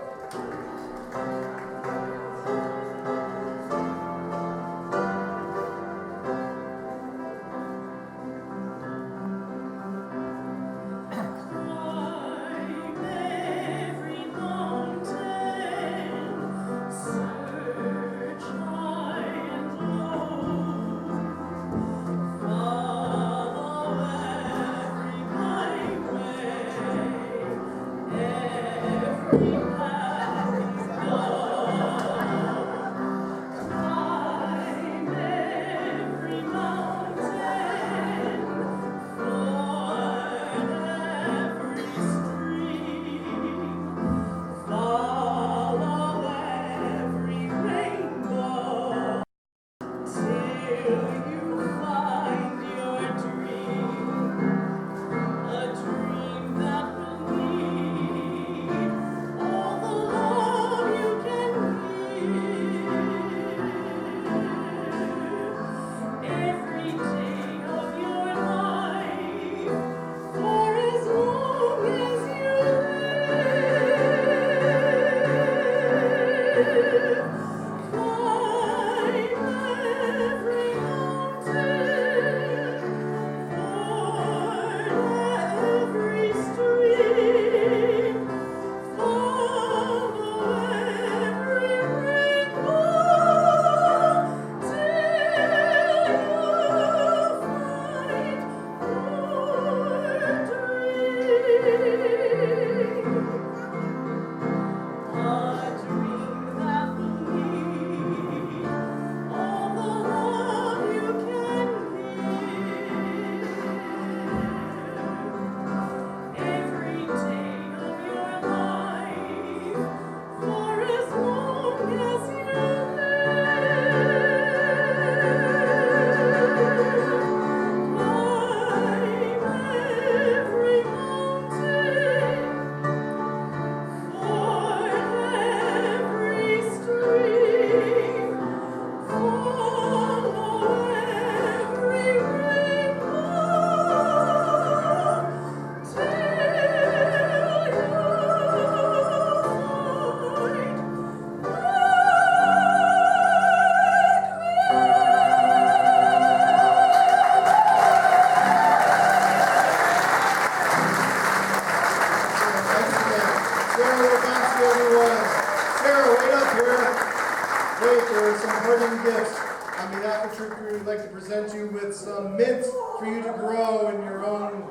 [SPEAKER 2] We'd like to present you with some mint for you to grow in your own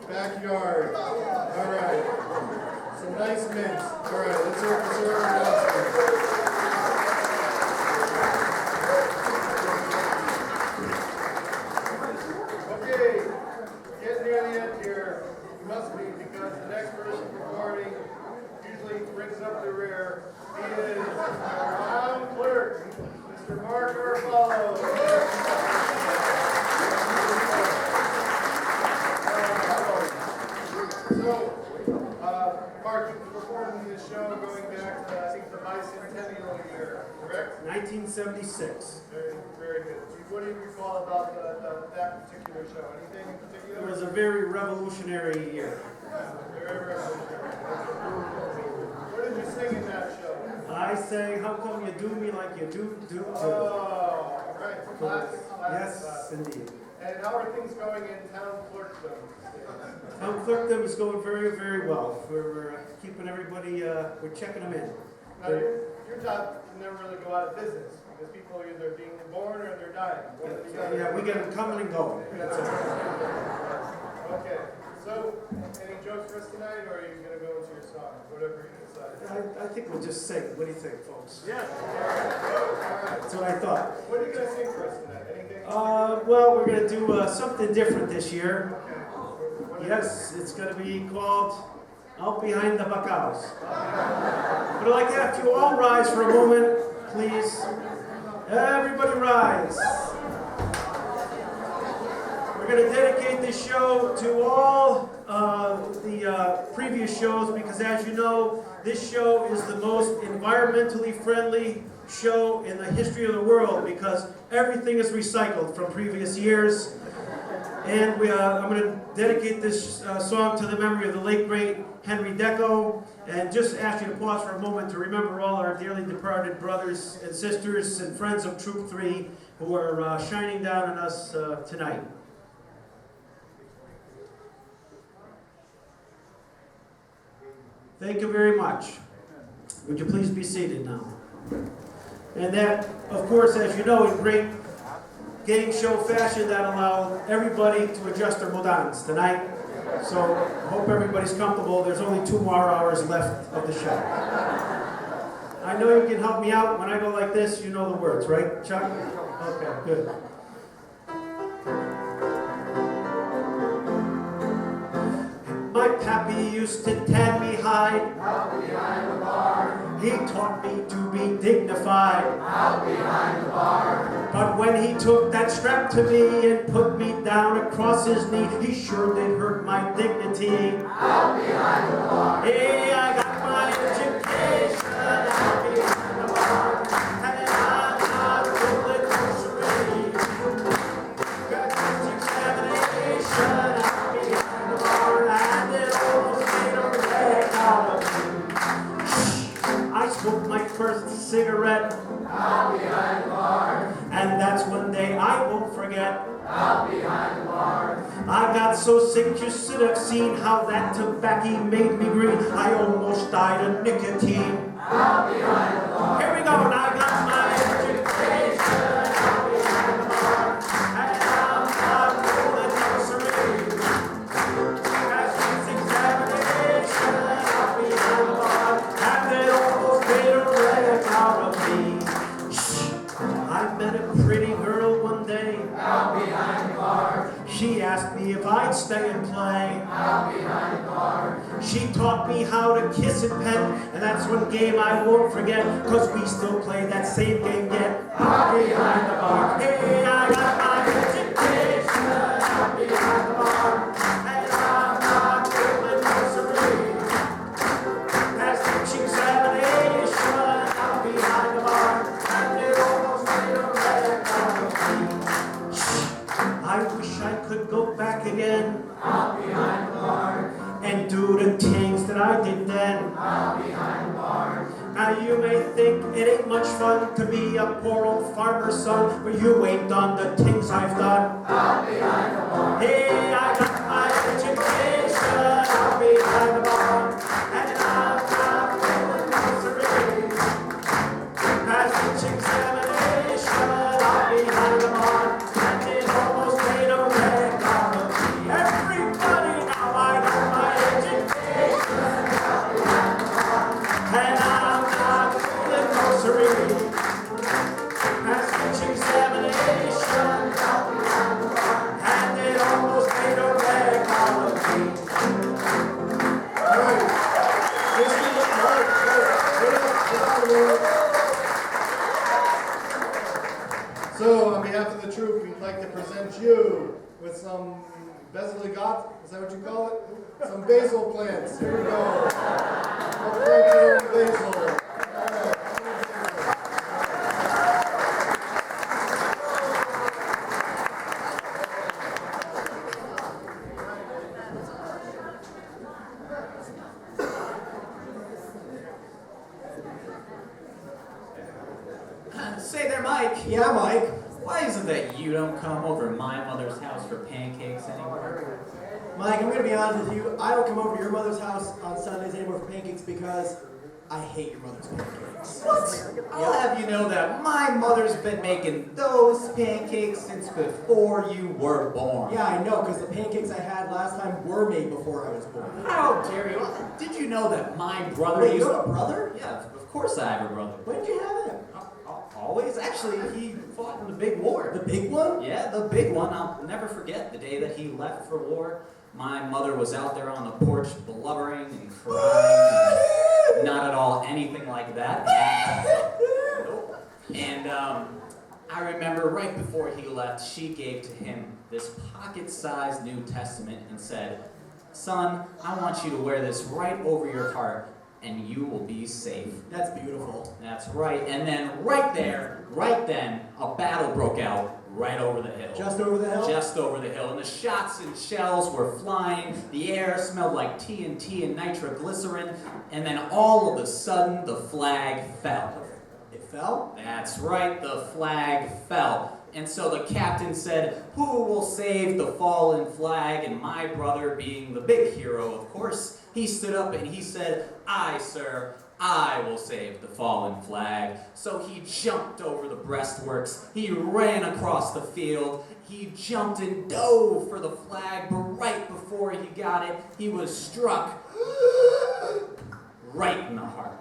[SPEAKER 2] backyard. All right. Some nice mint. All right, let's hear it for Sarah. Okay, getting near the end here. You must be, because the next person performing usually brings up the rear. He is our town clerk, Mr. Mark Urfalo. So, Mark, you've been performing this show going back to, I think, the bicentennial year, correct?
[SPEAKER 11] 1976.
[SPEAKER 2] Very, very good. What do you recall about that particular show? Anything in
[SPEAKER 11] It
[SPEAKER 2] particular?
[SPEAKER 11] was a very revolutionary year.
[SPEAKER 2] Very revolutionary. What did you sing in that show?
[SPEAKER 11] I sang, how come you do me like you do.
[SPEAKER 2] Oh, right. Class,
[SPEAKER 11] Yes,
[SPEAKER 2] class.
[SPEAKER 11] indeed.
[SPEAKER 2] And how are things going in town clerkdom?
[SPEAKER 11] Town clerkdom is going very, very well. We're keeping everybody, we're checking them in.
[SPEAKER 2] Now, your job can never really go out of business because people are either being born or they're dying. One or the other.
[SPEAKER 11] Yeah, we get them coming and going. That's all.
[SPEAKER 2] Okay, so any jokes for us tonight, or are you going to go into your song, whatever you decide?
[SPEAKER 11] I think we'll just sing. What do you think, folks?
[SPEAKER 2] Yeah. All right.
[SPEAKER 11] That's what I thought.
[SPEAKER 2] What are you going to sing for us tonight? Anything?
[SPEAKER 11] Well, we're going to do something different this year. Yes, it's going to be called Out Behind the Bacaus. But I'd like to have you all rise for a moment, please. Everybody rise. We're going to dedicate this show to all the previous shows because, as you know, this show is the most environmentally friendly show in the history of the world because everything is recycled from previous years. And I'm going to dedicate this song to the memory of the late, great Henry Deco, and just ask you to pause for a moment to remember all our dearly departed brothers and sisters and friends of Troop 3 who are shining down on us tonight. Thank you very much. Would you please be seated now? And that, of course, as you know, in great game show fashion, that allowed everybody to adjust their modans tonight. So I hope everybody's comfortable. There's only 2 more hours left of the show. I know you can help me out. When I go like this, you know the words, right, Chuck? Okay, good. My pappy used to tan me hide out behind the bar. He taught me to be dignified out behind the bar. But when he took that strap to me and put me down across his knee, he sure did hurt my dignity out behind the bar. Hey, I got my education out behind the bar, and I'm not really grocery. Got this examination out behind the bar, and it almost made a wreck out of me. I smoked my first cigarette out behind the bar, and that's one day I won't forget. Out behind the bar, I got so sick you should have seen how that tobacco made me green. I almost died of nicotine. Out behind the bar. Here we go, and I got my education out behind the bar, and I'm not rolling nursery. Got this examination out behind the bar, and they almost made a wreck out of me. I met a pretty girl one day out behind the bar. She asked me if I'd stay and play out behind the bar. She taught me how to kiss and pet, and that's one game I won't forget, cause we still play that same game yet out behind the bar. Hey, I got my education out behind the bar, and I'm not feeling nursery. Passed the examination out behind the bar, and it almost made a wreck out of me. I wish I could go back again out behind the bar and do the things that I did then out behind the bar. Now you may think it ain't much fun to be a poor old farmer's son, but you ain't done the things I've done out behind the bar. Hey, I got my education out behind the bar, and I'm not feeling nursery. Passed the examination out behind the bar, and it almost made a wreck out of me. Everybody, now I got my education out behind the bar, and I'm not feeling nursery. Passed the examination out behind the bar, and it almost made a wreck out of me. All right. Let's give it a break.
[SPEAKER 2] So, on behalf of the troop, we'd like to present you with some Basiligot, is that what you call it? Some basil plants. Here we go. I'll plant your own basil.
[SPEAKER 8] Say there, Mike.
[SPEAKER 9] Yeah, Mike.
[SPEAKER 8] Why isn't there don't come over to my mother's house for pancakes anymore?
[SPEAKER 9] Mike, I'm gonna be honest with you. I don't come over to your mother's house on Sundays anymore for pancakes because I hate your mother's pancakes.
[SPEAKER 8] What? I'll have you know that my mother's been making those pancakes since before you were born.
[SPEAKER 9] Yeah, I know, because the pancakes I had last time were made before I was born.
[SPEAKER 8] How dare you? Did you know that my brother
[SPEAKER 9] Wait,
[SPEAKER 8] used
[SPEAKER 9] you have a brother?
[SPEAKER 8] Yeah, of course I have a brother.
[SPEAKER 9] When did you have him?
[SPEAKER 8] Always. Actually, he fought in the big war.
[SPEAKER 9] The big one?
[SPEAKER 8] Yeah, the big one. I'll never forget the day that he left for war. My mother was out there on the porch blubbering and crying. Not at all anything like that. Nope. And I remember right before he left, she gave to him this pocket-sized New Testament and said, "Son, I want you to wear this right over your heart, and you will be safe."
[SPEAKER 9] That's beautiful.
[SPEAKER 8] That's right. And then right then, a battle broke out right over the hill.
[SPEAKER 9] Just over the hill?
[SPEAKER 8] Just over the hill. And the shots and shells were flying. The air smelled like TNT and nitroglycerin. And then all of a sudden, the flag fell.
[SPEAKER 9] It fell?
[SPEAKER 8] That's right, the flag fell. And so the captain said, "Who will save the fallen flag?" And my brother, being the big hero, of course, he stood up and he said, "I, sir, I will save the fallen flag." So he jumped over the breastworks, he ran across the field, he jumped and dove for the flag, but right before he got it, he was struck right in the heart.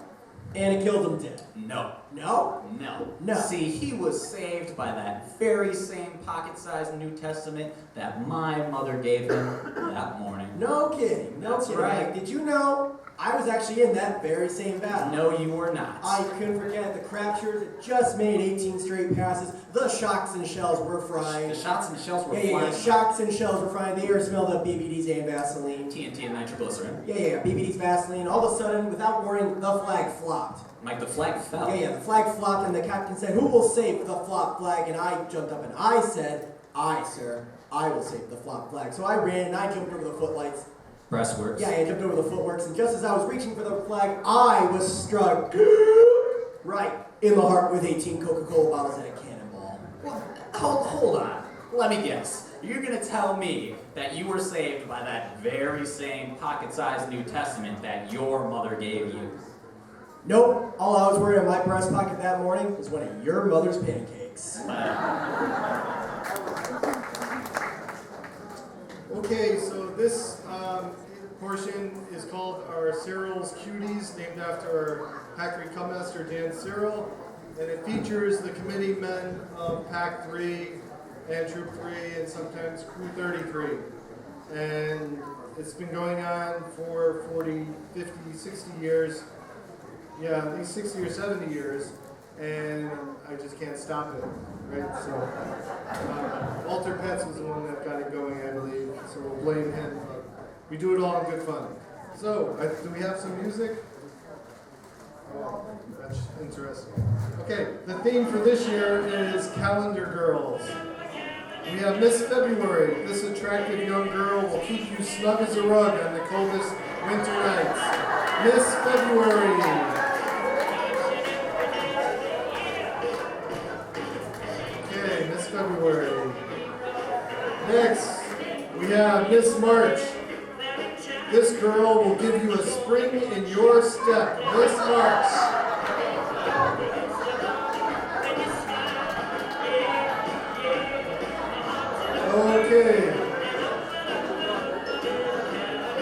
[SPEAKER 9] And it killed him dead.
[SPEAKER 8] No.
[SPEAKER 9] No?
[SPEAKER 8] No.
[SPEAKER 9] No.
[SPEAKER 8] See, he was saved by that very same pocket-sized New Testament that my mother gave him that morning.
[SPEAKER 9] No kidding. No
[SPEAKER 8] That's
[SPEAKER 9] kidding.
[SPEAKER 8] right.
[SPEAKER 9] Like, did you know I was actually in that very same battle?
[SPEAKER 8] No, you were not.
[SPEAKER 9] I couldn't forget the Crabshooters had just made 18 straight passes. The shocks and shells were frying.
[SPEAKER 8] The shots and shells were
[SPEAKER 9] Yeah,
[SPEAKER 8] flying.
[SPEAKER 9] shocks and shells were frying. The air smelled of BBDs and Vaseline.
[SPEAKER 8] TNT and nitroglycerin.
[SPEAKER 9] Yeah, BBDs, Vaseline. All of a sudden, without warning, the flag flopped.
[SPEAKER 8] Like the flag fell.
[SPEAKER 9] Yeah, the flag flopped, and the captain said, "Who will save the flop flag?" And I jumped up and I said, "I, sir, I will save the flop flag." So I ran and I jumped over the footlights.
[SPEAKER 8] Breastworks.
[SPEAKER 9] Yeah, I jumped over the footworks, and just as I was reaching for the flag, I was struck right in the heart with 18 Coca-Cola bottles and a cannonball.
[SPEAKER 8] Well, hold on. Let me guess. You're going to tell me that you were saved by that very same pocket-sized New Testament that your mother gave you.
[SPEAKER 9] Nope. All I was wearing in my breast pocket that morning was one of your mother's pancakes.
[SPEAKER 2] Okay, so this portion is called our Cyril's Cuties, named after our Pack 3 Cubmaster, Dan Cyril, and it features the committee men of Pack 3 and Troop 3 and sometimes Crew 33. And it's been going on for 40, 50, 60 years. Yeah, at least 60 or 70 years, and I just can't stop it, right? So, Walter Petz was the one that got it going, I believe, so we'll blame him. We do it all in good fun. So, do we have some music? Oh, that's interesting. Okay, the theme for this year is Calendar Girls. We have Miss February. This attractive young girl will keep you snug as a rug on the coldest winter nights. Miss February. February. Next, we have Miss March. This girl will give you a spring in your step. Miss March. Okay.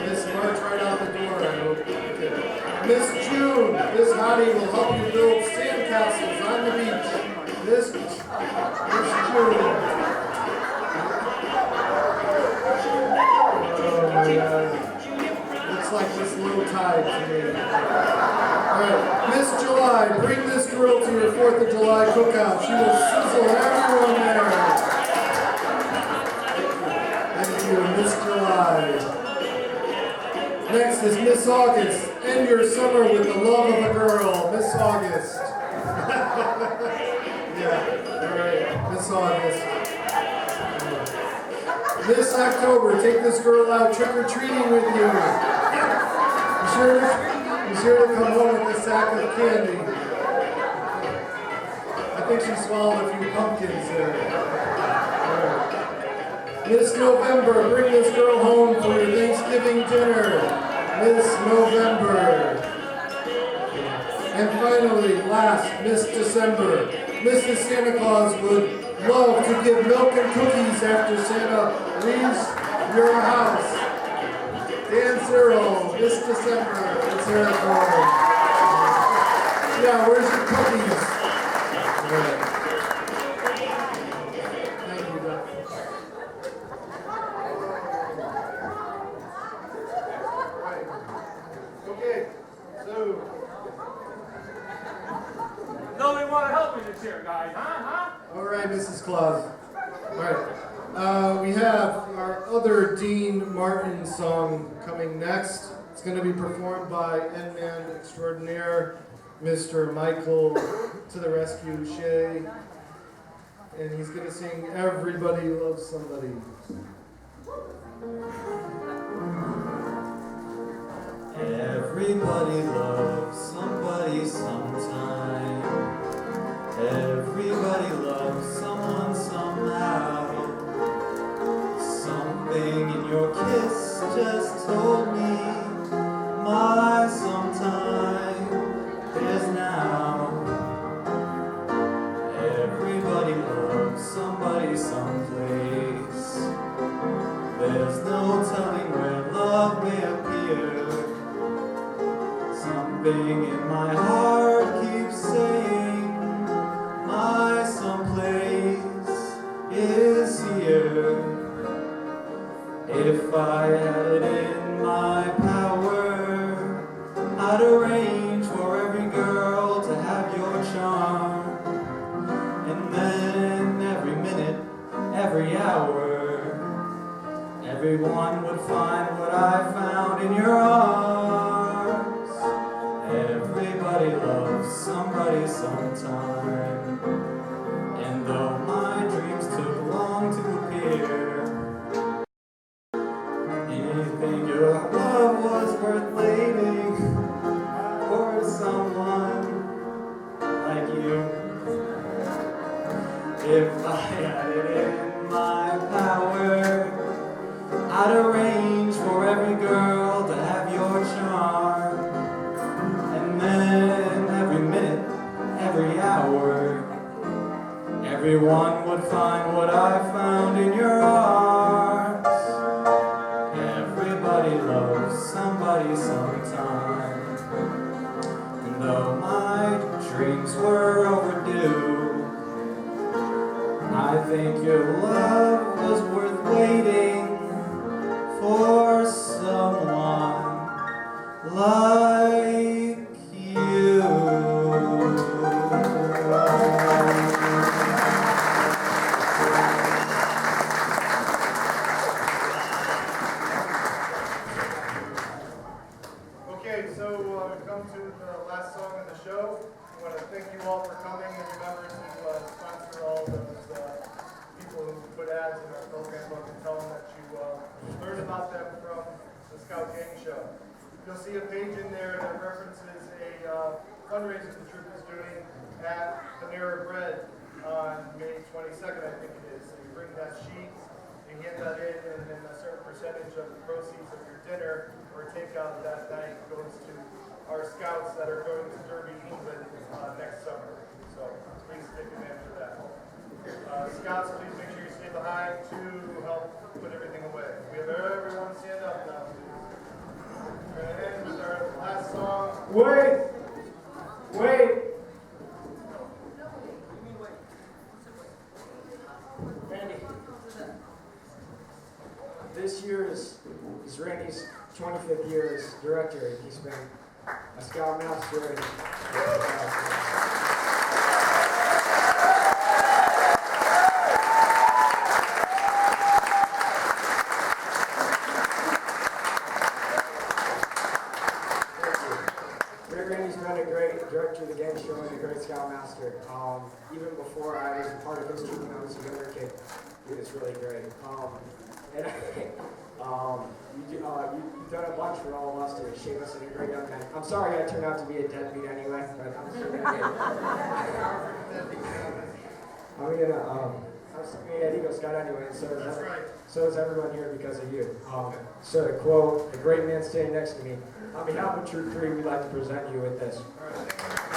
[SPEAKER 2] Miss March right out the door, I hope. Okay. Miss June. This hottie will help you build sandcastles on the beach. Miss June. Oh my God. Looks like Miss Low Tide to me. Alright, Miss July, bring this girl to your 4th of July cookout. She will sizzle everyone there. Thank you, Miss July. Next is Miss August. End your summer with the love of a girl. Miss August. Yeah, alright, Miss August. This October, take this girl out trick-or-treating with you. Be sure to come home with a sack of candy. I think she swallowed a few pumpkins there.
[SPEAKER 5] Miss November, bring this girl home for your Thanksgiving dinner. Miss November. And finally, last, Miss December. Mrs. Santa Claus would love to give milk and cookies after Santa leaves your house. Dan Cyril, Miss December, it's her card. Yeah, where's your cookies? Right. Thank you, Doc.
[SPEAKER 2] Okay, so
[SPEAKER 3] Nobody want to help me this here, guys, huh?
[SPEAKER 5] All right, Mrs. Claus. All right. We have our other Dean Martin song coming next. It's going to be performed by N-Man extraordinaire, Mr. Michael to the Rescue Shea. And he's going to sing Everybody Loves Somebody.
[SPEAKER 15] Everybody loves somebody sometime. Everybody loves someone somehow. Something in your kiss just told me my sometime is now. Everybody loves somebody someplace. There's no telling where love may appear. Something in my heart keeps saying my someplace is here. If I had it in my power, I'd arrange for every girl to have your charm. And then every minute, every hour, everyone would find what I found in your arms. Everybody loves somebody sometime. And though my dreams took long to appear, anything your love was worth waiting for someone like you. If I had it in my power, I'd arrange for every girl to have your charm. And then every minute, every hour, everyone would find what I found in your arms. Everybody loves somebody sometime. And though my dreams were overdue, I think your love was worth waiting for someone like you.
[SPEAKER 2] Okay, so we've come to the last song of the show. I want to thank you all for coming, and remember to sponsor all those people who put ads in our program book and tell them that you learned about them from the Scout Gang Show. You'll see a page in there that references a fundraiser the troop is doing at Panera Bread on May 22nd, I think it is. So you bring that sheet, you hand that in, and then a certain percentage of the proceeds of your dinner or takeout that night goes to our scouts that are going to Derby, England next summer. So please take advantage of that. Scouts, please make sure you stay behind to help put everything away. We have everyone stand up now, please. We're going to end with our last song.
[SPEAKER 11] Wait!
[SPEAKER 17] Randy, this year is Randy's 25th year as director. He's been a Scout Master. And, Randy's been a great director of the gang show and a great Scoutmaster. Even before I was a part of his troop when I was a younger kid, he was really great. And you've done a bunch for all of us to shape us into great young men. I'm sorry I turned out to be a deadbeat anyway, but I'm still gonna I'm an Eagle Scout anyway, and
[SPEAKER 2] That's right.
[SPEAKER 17] so is everyone here because of you. So to quote the great man standing next to me, on behalf of Troop 3, we'd like to present you with this.
[SPEAKER 2] All right.